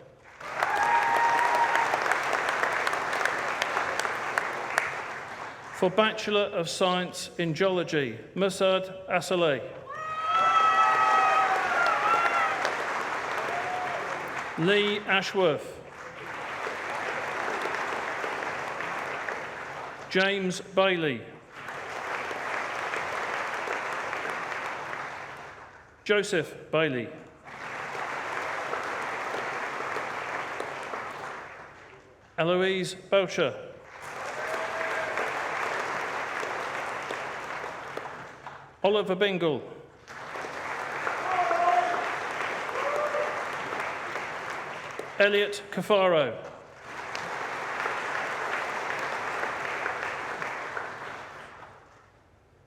For Bachelor of Science in Geology, Musad Asaleh. Lee Ashworth. James Bailey. Joseph Bailey. Eloise Boucher. Oliver Bingle. Elliot Cafaro.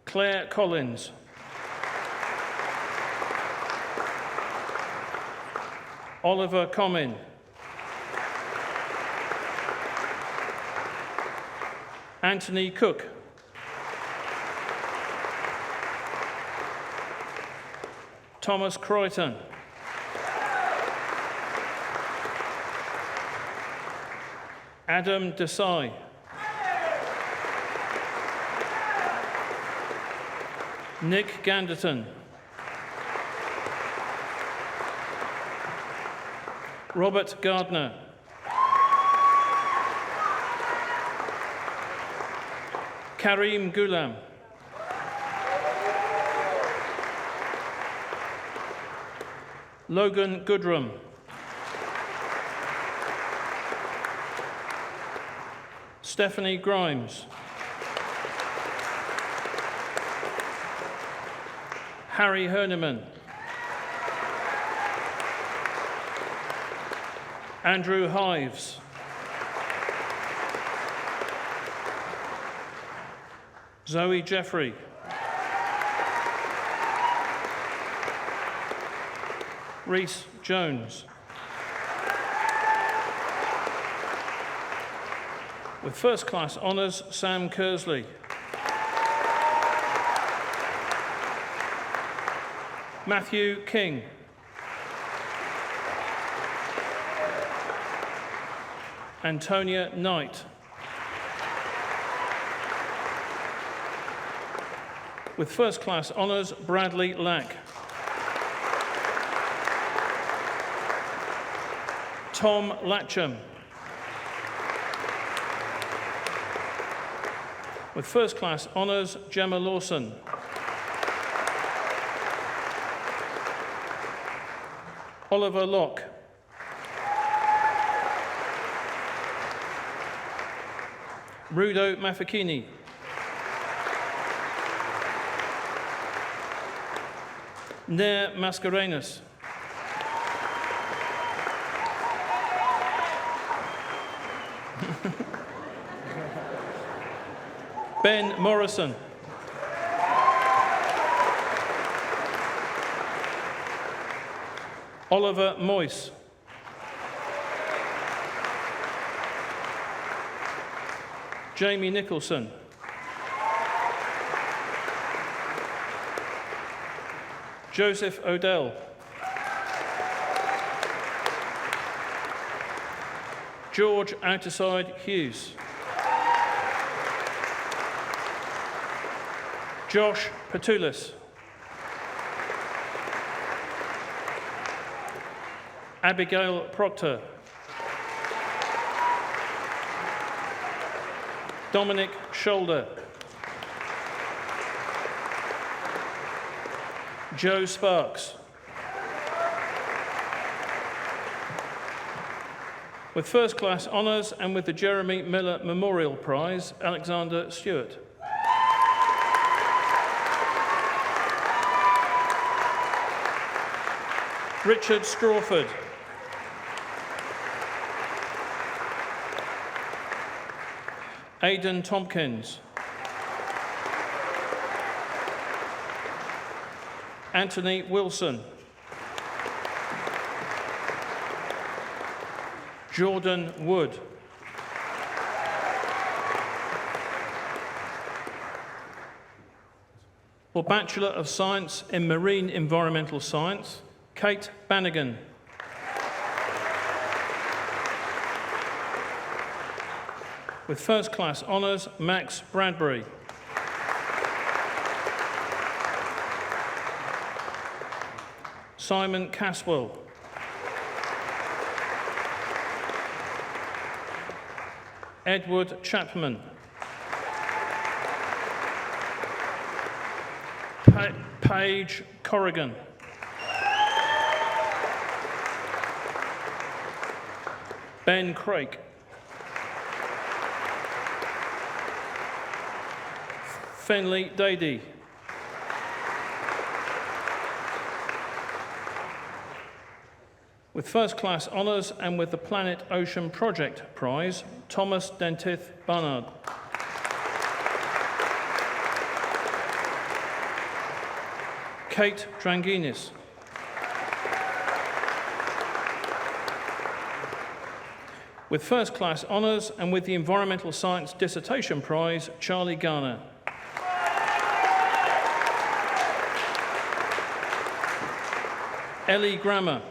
Claire Collins. Oliver Comyn. Anthony Cook. Thomas Croyton. Adam Desai. Nick Ganderton. Robert Gardner. Karim Ghulam. Logan Goodrum. Stephanie Grimes. Harry Herneman. Andrew Hives. Zoe Jeffrey. Reese Jones. With first class honours, Sam Kersley. Matthew King. Antonia Knight. With first class honours, Bradley Lack. Tom Latcham. With first class honours, Gemma Lawson. Oliver Locke. Rudo Mafekini. Nair Mascarenhas. Ben Morrison. Oliver Moyse. Jamie Nicholson. Joseph Odell. George Outerside Hughes. Josh Patoulis. Abigail Proctor. Dominic Shoulder. Joe Sparks. With first class honours and with the Jeremy Miller Memorial Prize, Alexander Stewart. Richard Strawford. Aidan Tompkins. Anthony Wilson. Jordan Wood. For Bachelor of Science in Marine Environmental Science, Kate Bannigan. With first class honours, Max Bradbury. Simon Caswell. Edward Chapman. Paige Corrigan. Ben Craik. Fenley Dady. With first class honours and with the Planet Ocean Project Prize, Thomas Dentith Barnard. Kate Dranginis. With first class honours and with the Environmental Science Dissertation Prize, Charlie Garner. Ellie Grammer.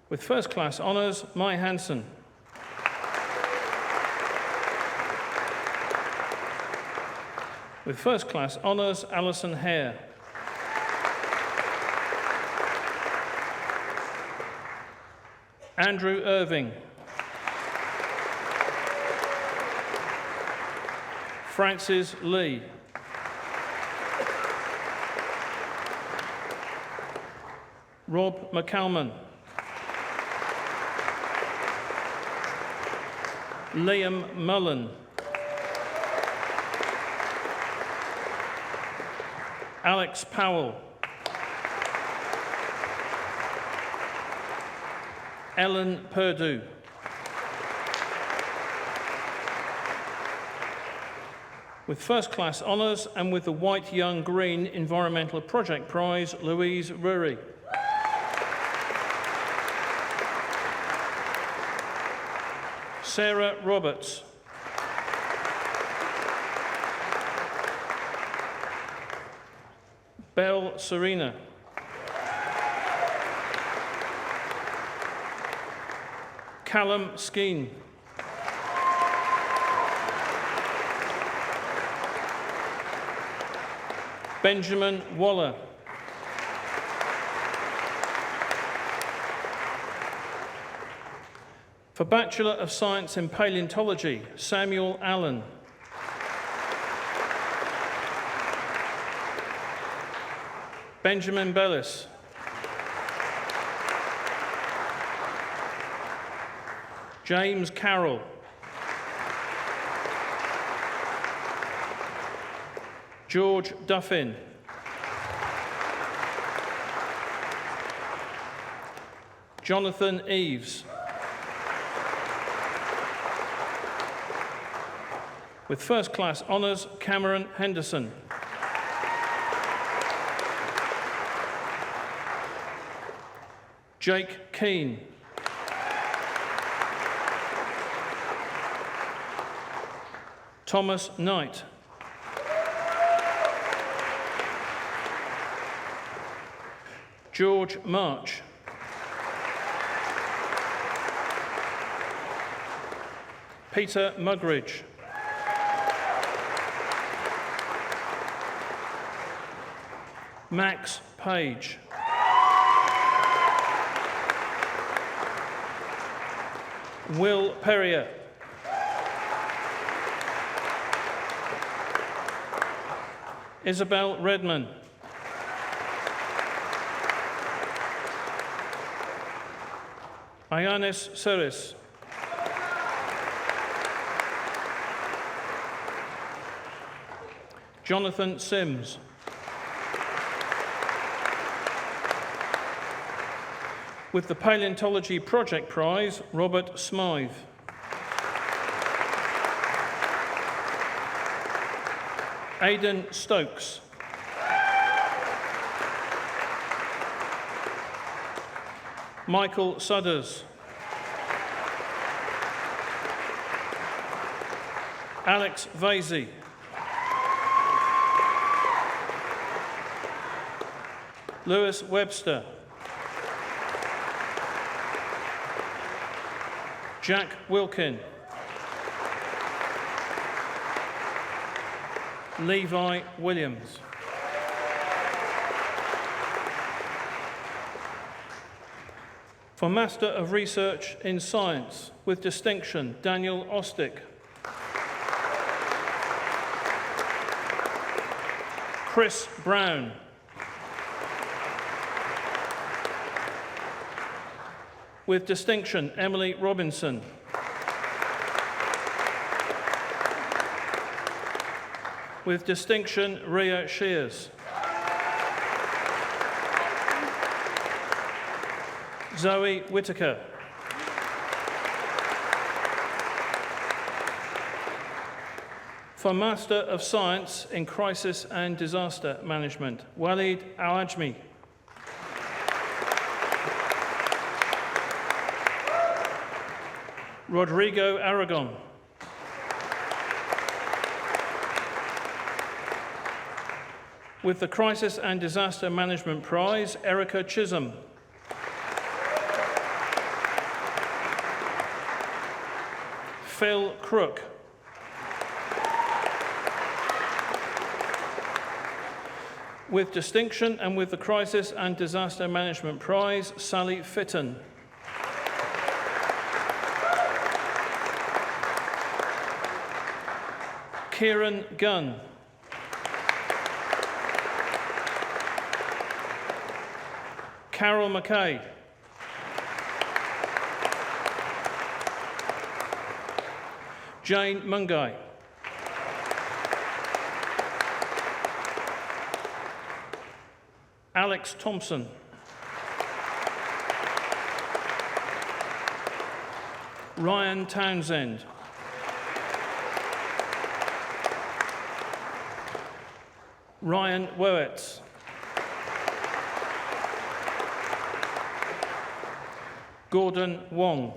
With first class honours, Mai Hansen. With first class honours, Alison Hare. Andrew Irving. Francis Lee. Rob McCalman. Liam Mullen. Alex Powell. Ellen Purdue. With first class honours and with the White Young Green Environmental Project Prize, Louise Rury. Sarah Roberts. Belle Serena. Callum Skeen. Benjamin Waller. For Bachelor of Science in Paleontology, Samuel Allen. Benjamin Bellis. James Carroll. George Duffin. Jonathan Eves. With first-class honours, Cameron Henderson. Jake Keane. Thomas Knight. George March. Peter Mugridge. Max Page. Will Perrier. Isabel Redman. Ioannis Seris. Jonathan Sims. With the Paleontology Project Prize, Robert Smythe. Aidan Stokes. Michael Sudders. Alex Vasey. Lewis Webster. Jack Wilkin. Levi Williams. For Master of Research in Science, with distinction, Daniel Ostick. Chris Brown. With distinction, Emily Robinson. With distinction, Ria Shears. Zoe Whitaker. For Master of Science in Crisis and Disaster Management, Walid Al-Ajmi. Rodrigo Aragon. With the Crisis and Disaster Management Prize, Erica Chisholm. Phil Crook. With distinction and with the Crisis and Disaster Management Prize, Sally Fitton. Kieran Gunn. Carol McKay. Jane Mungai. Alex Thompson. Ryan Townsend. Ryan Wowetz. Gordon Wong.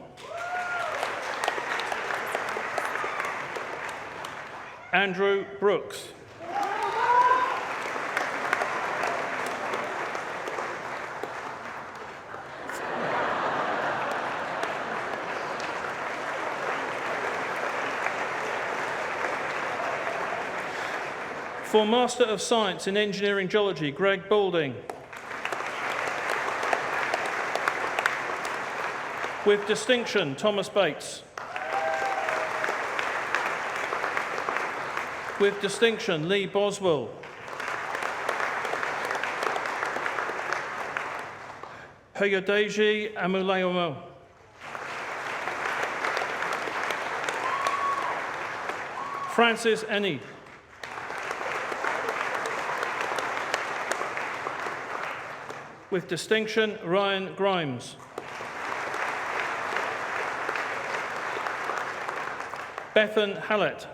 Andrew Brooks. For Master of Science in Engineering Geology, Greg Boulding. With distinction, Thomas Bates. With distinction, Lee Boswell. Hoyodeji Amuleomo. Francis Ennie. With distinction, Ryan Grimes. Bethan Hallett.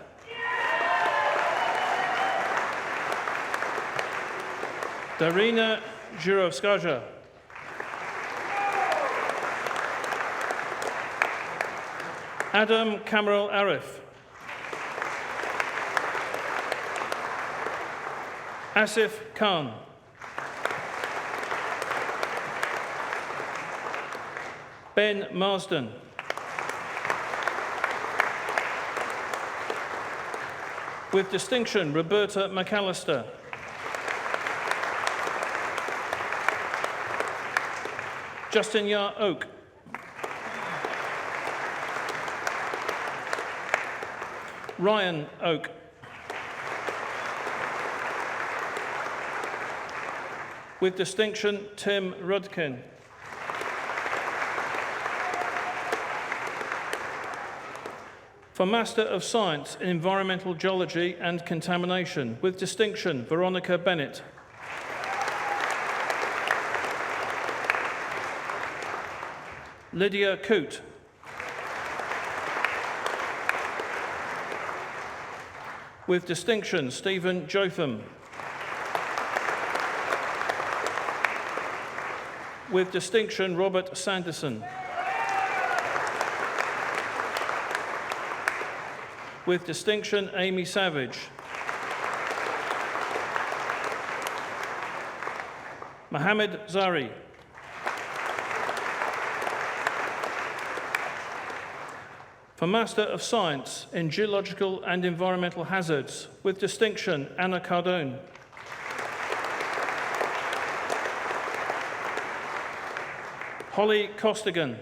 Darina Jurovskaja. Adam Kamal Arif. Asif Khan. Ben Marsden. With distinction, Roberta McAllister. Justin Yar Oak. Ryan Oak. With distinction, Tim Rudkin. For Master of Science in Environmental Geology and Contamination, with distinction, Veronica Bennett. Lydia Coote. With distinction, Stephen Jotham. With distinction, Robert Sanderson. With distinction, Amy Savage. Mohammed Zari. For Master of Science in Geological and Environmental Hazards, with distinction, Anna Cardone. Holly Costigan.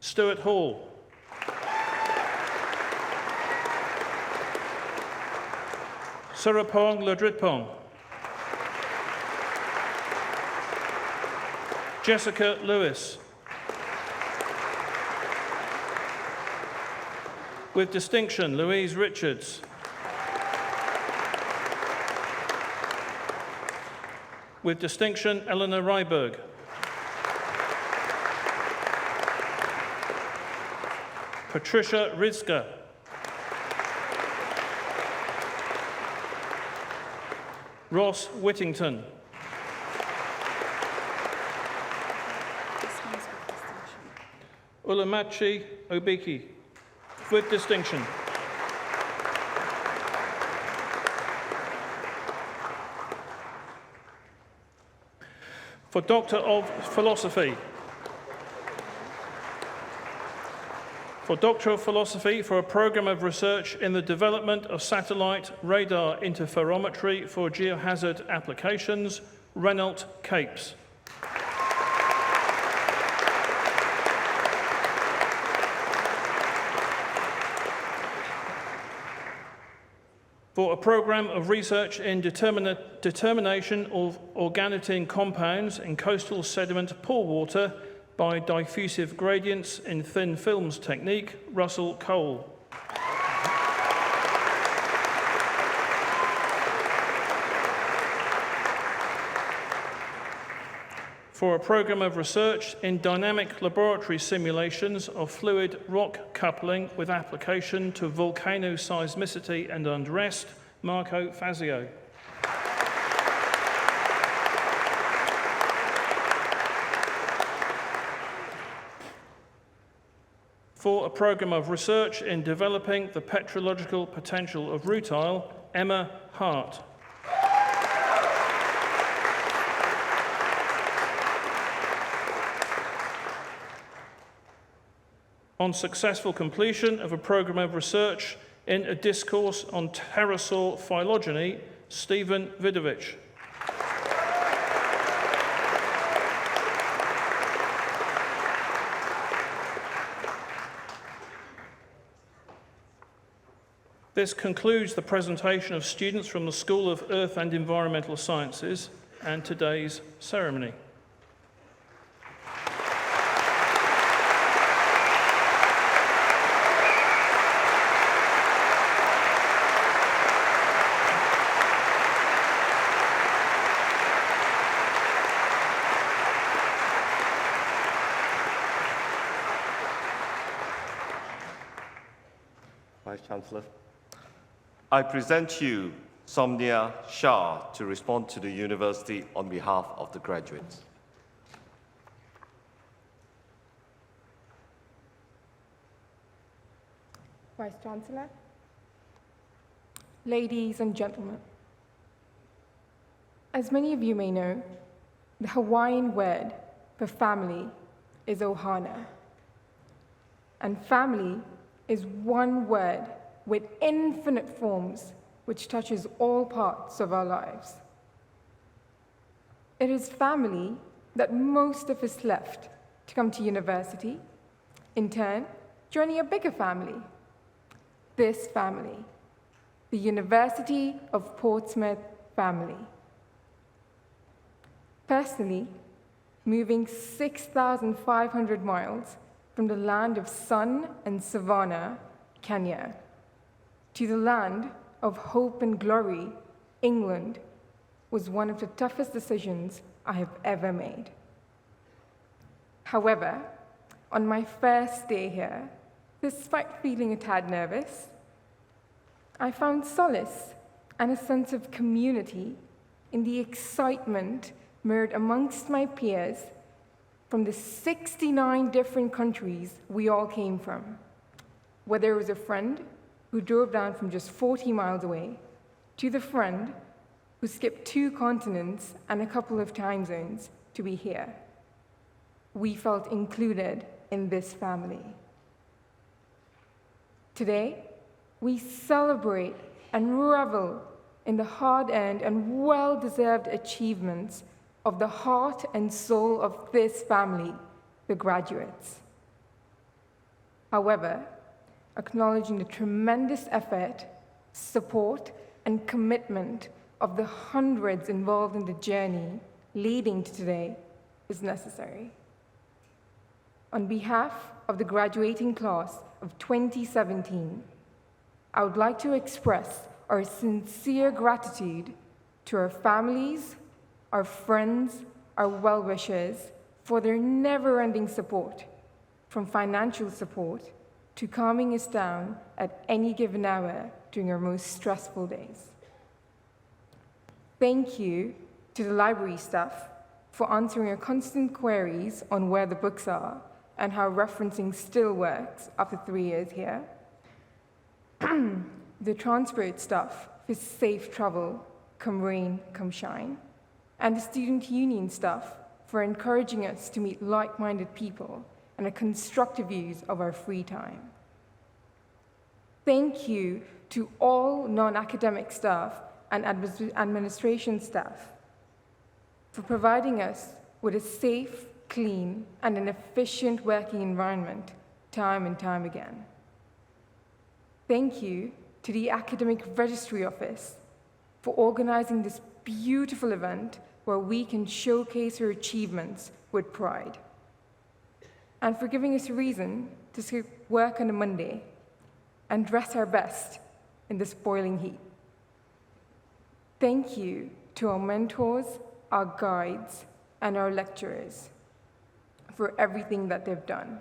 Stuart Hall. Surapong Ladritpong. Jessica Lewis. With distinction, Louise Richards. With distinction, Eleanor Ryberg. Patricia Rizka. Ross Whittington. Ulamachi Obiki, with distinction. For Doctor of Philosophy. For Doctor of Philosophy for a programme of research in the development of satellite radar interferometry for geohazard applications, Renault Capes. For a programme of research in determination of organotin compounds in coastal sediment pore water by diffusive gradients in thin films technique, Russell Cole. For a programme of research in dynamic laboratory simulations of fluid rock coupling with application to volcanoseismicity and unrest, Marco Fazio. For a programme of research in developing the petrological potential of rutile, Emma Hart. On successful completion of a programme of research in a discourse on pterosaur phylogeny, Stephen Vidovich. This concludes the presentation of students from the School of Earth and Environmental Sciences and today's ceremony. Vice-Chancellor. I present you Somnia Shah to respond to the University on behalf of the graduates. Vice-Chancellor, ladies and gentlemen, as many of you may know, the Hawaiian word for family is ohana. And family is one word with infinite forms which touches all parts of our lives. It is family that most of us left to come to university, in turn, joining a bigger family. This family, the University of Portsmouth family. Personally, moving 6,500 miles from the land of sun and savanna, Kenya, to the land of hope and glory, England, was one of the toughest decisions I have ever made. However, on my first day here, despite feeling a tad nervous, I found solace and a sense of community in the excitement mirrored amongst my peers from the 69 different countries we all came from. Whether it was a friend who drove down from just 40 miles away, to the friend who skipped 2 continents and a couple of time zones to be here. We felt included in this family. Today, we celebrate and revel in the hard-earned and well-deserved achievements of the heart and soul of this family, the graduates. However, acknowledging the tremendous effort, support, and commitment of the hundreds involved in the journey leading to today is necessary. On behalf of the graduating class of 2017, I would like to express our sincere gratitude to our families, our friends, our well-wishers for their never-ending support, from financial support to calming us down at any given hour during our most stressful days. Thank you to the library staff for answering our constant queries on where the books are and how referencing still works after 3 years here. The transport staff for safe travel, come rain, come shine. And the student union staff for encouraging us to meet like-minded people and a constructive use of our free time. Thank you to all non-academic staff and administration staff for providing us with a safe, clean, and an efficient working environment time and time again. Thank you to the Academic Registry Office for organizing this beautiful event where we can showcase our achievements with pride, and for giving us a reason to skip work on a Monday and dress our best in this boiling heat. Thank you to our mentors, our guides, and our lecturers for everything that they've done,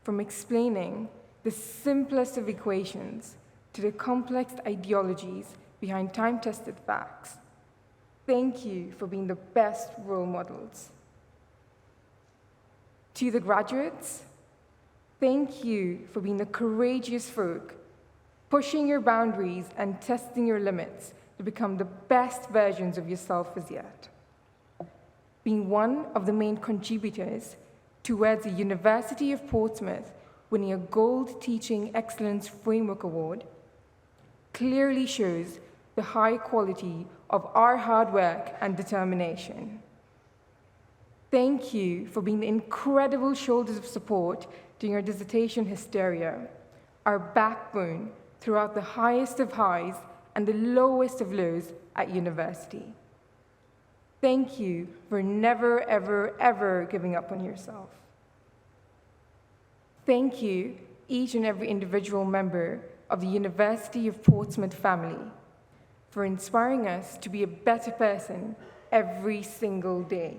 from explaining the simplest of equations to the complex ideologies behind time-tested facts. Thank you for being the best role models. To the graduates, thank you for being the courageous folk, pushing your boundaries and testing your limits to become the best versions of yourself as yet. Being one of the main contributors towards the University of Portsmouth winning a Gold Teaching Excellence Framework Award clearly shows the high quality of our hard work and determination. Thank you for being the incredible shoulders of support during our dissertation hysteria, our backbone throughout the highest of highs and the lowest of lows at university. Thank you for never, ever, ever giving up on yourself. Thank you, each and every individual member of the University of Portsmouth family, for inspiring us to be a better person every single day.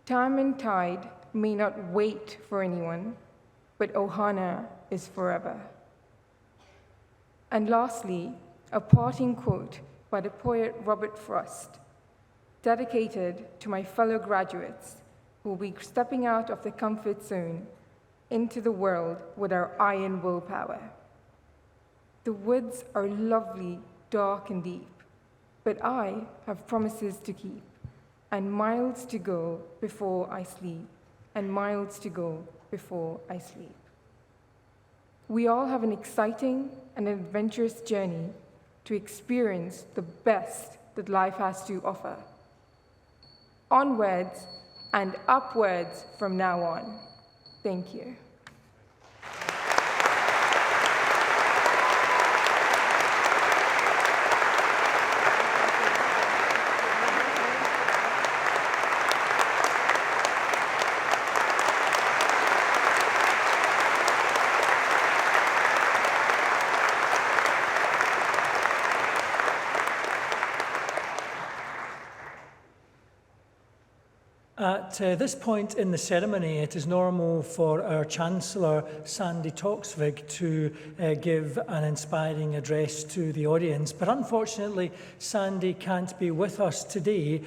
Time and tide may not wait for anyone, but Ohana is forever. And lastly, a parting quote by the poet Robert Frost, dedicated to my fellow graduates who will be stepping out of the comfort zone into the world with our iron willpower. The woods are lovely, dark and deep, but I have promises to keep, and miles to go before I sleep, and miles to go before I sleep. We all have an exciting and adventurous journey to experience the best that life has to offer. Onwards and upwards from now on. Thank you. At this point in the ceremony, it is normal for our Chancellor, Sandy Toksvig, to give an inspiring address to the audience. But unfortunately, Sandy can't be with us today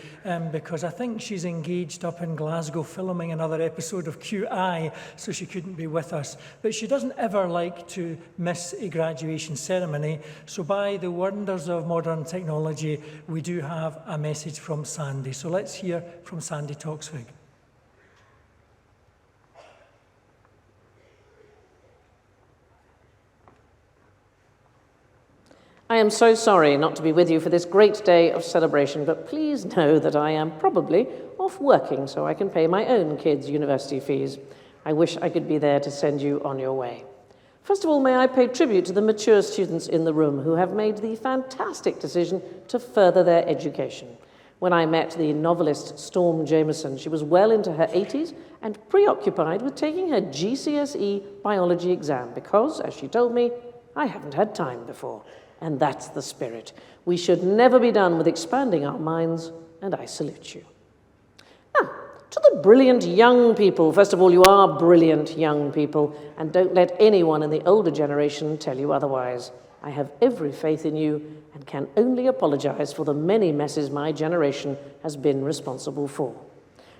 because I think she's engaged up in Glasgow filming another episode of QI, so she couldn't be with us. But she doesn't ever like to miss a graduation ceremony, so by the wonders of modern technology, we do have a message from Sandy. So let's hear from Sandy Toksvig. I am so sorry not to be with you for this great day of celebration, but please know that I am probably off working so I can pay my own kids' university fees. I wish I could be there to send you on your way. First of all, may I pay tribute to the mature students in the room who have made the fantastic decision to further their education. When I met the novelist Storm Jameson, she was well into her 80s and preoccupied with taking her GCSE biology exam because, as she told me, I haven't had time before. And that's the spirit. We should never be done with expanding our minds, and I salute you. Now, to the brilliant young people, first of all, you are brilliant young people, and don't let anyone in the older generation tell you otherwise. I have every faith in you and can only apologize for the many messes my generation has been responsible for.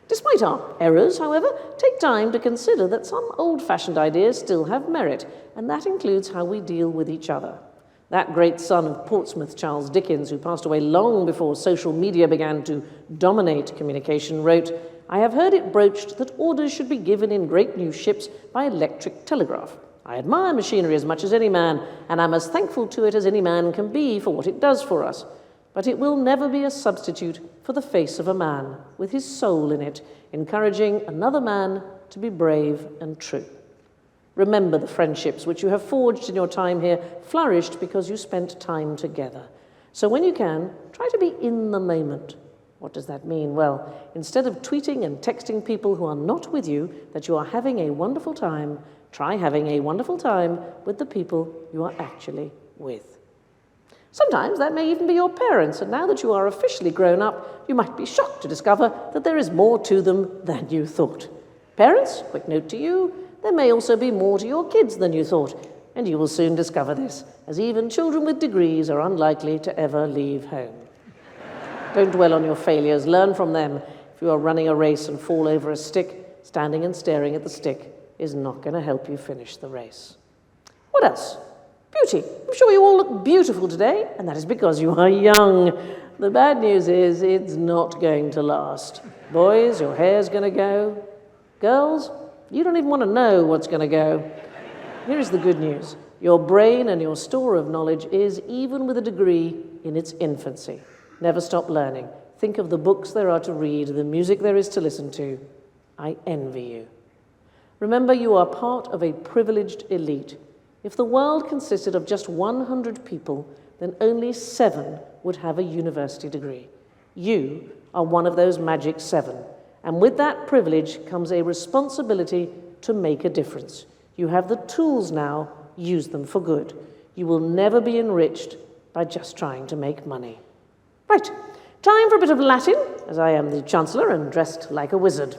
Despite our errors, however, take time to consider that some old-fashioned ideas still have merit, and that includes how we deal with each other. That great son of Portsmouth, Charles Dickens, who passed away long before social media began to dominate communication, wrote, "I have heard it broached that orders should be given in great new ships by electric telegraph. I admire machinery as much as any man, and am as thankful to it as any man can be for what it does for us. But it will never be a substitute for the face of a man, with his soul in it, encouraging another man to be brave and true. Remember the friendships which you have forged in your time here flourished because you spent time together. So when you can, try to be in the moment. What does that mean? Well, instead of tweeting and texting people who are not with you that you are having a wonderful time, try having a wonderful time with the people you are actually with. Sometimes that may even be your parents, and now that you are officially grown up, you might be shocked to discover that there is more to them than you thought. Parents, quick note to you, there may also be more to your kids than you thought, and you will soon discover this, as even children with degrees are unlikely to ever leave home. Don't dwell on your failures, learn from them. If you are running a race and fall over a stick, standing and staring at the stick is not going to help you finish the race. What else? Beauty. I'm sure you all look beautiful today, and that is because you are young. The bad news is it's not going to last. Boys, your hair's going to go. Girls, you don't even want to know what's going to go. Here is the good news. Your brain and your store of knowledge is, even with a degree, in its infancy. Never stop learning. Think of the books there are to read, the music there is to listen to. I envy you. Remember, you are part of a privileged elite. If the world consisted of just 100 people, then only 7 would have a university degree. You are one of those magic 7. And with that privilege comes a responsibility to make a difference. You have the tools now, use them for good. You will never be enriched by just trying to make money. Right, time for a bit of Latin, as I am the Chancellor and dressed like a wizard.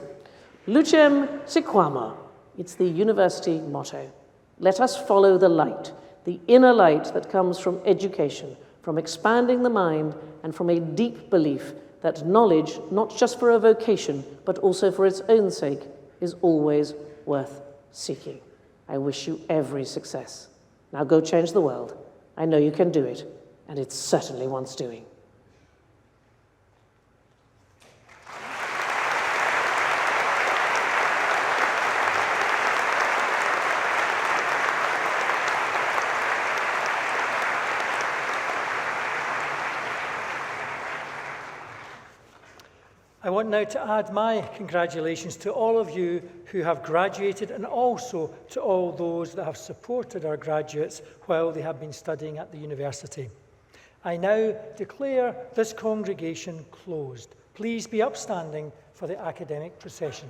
Lucem sequamur. It's the university motto. Let us follow the light. the inner light that comes from education, from expanding the mind, and from a deep belief that knowledge, not just for a vocation, but also for its own sake, is always worth seeking. I wish you every success. Now go change the world. I know you can do it, and it certainly wants doing. I want now to add my congratulations to all of you who have graduated and also to all those that have supported our graduates while they have been studying at the university. I now declare this congregation closed. Please be upstanding for the academic procession.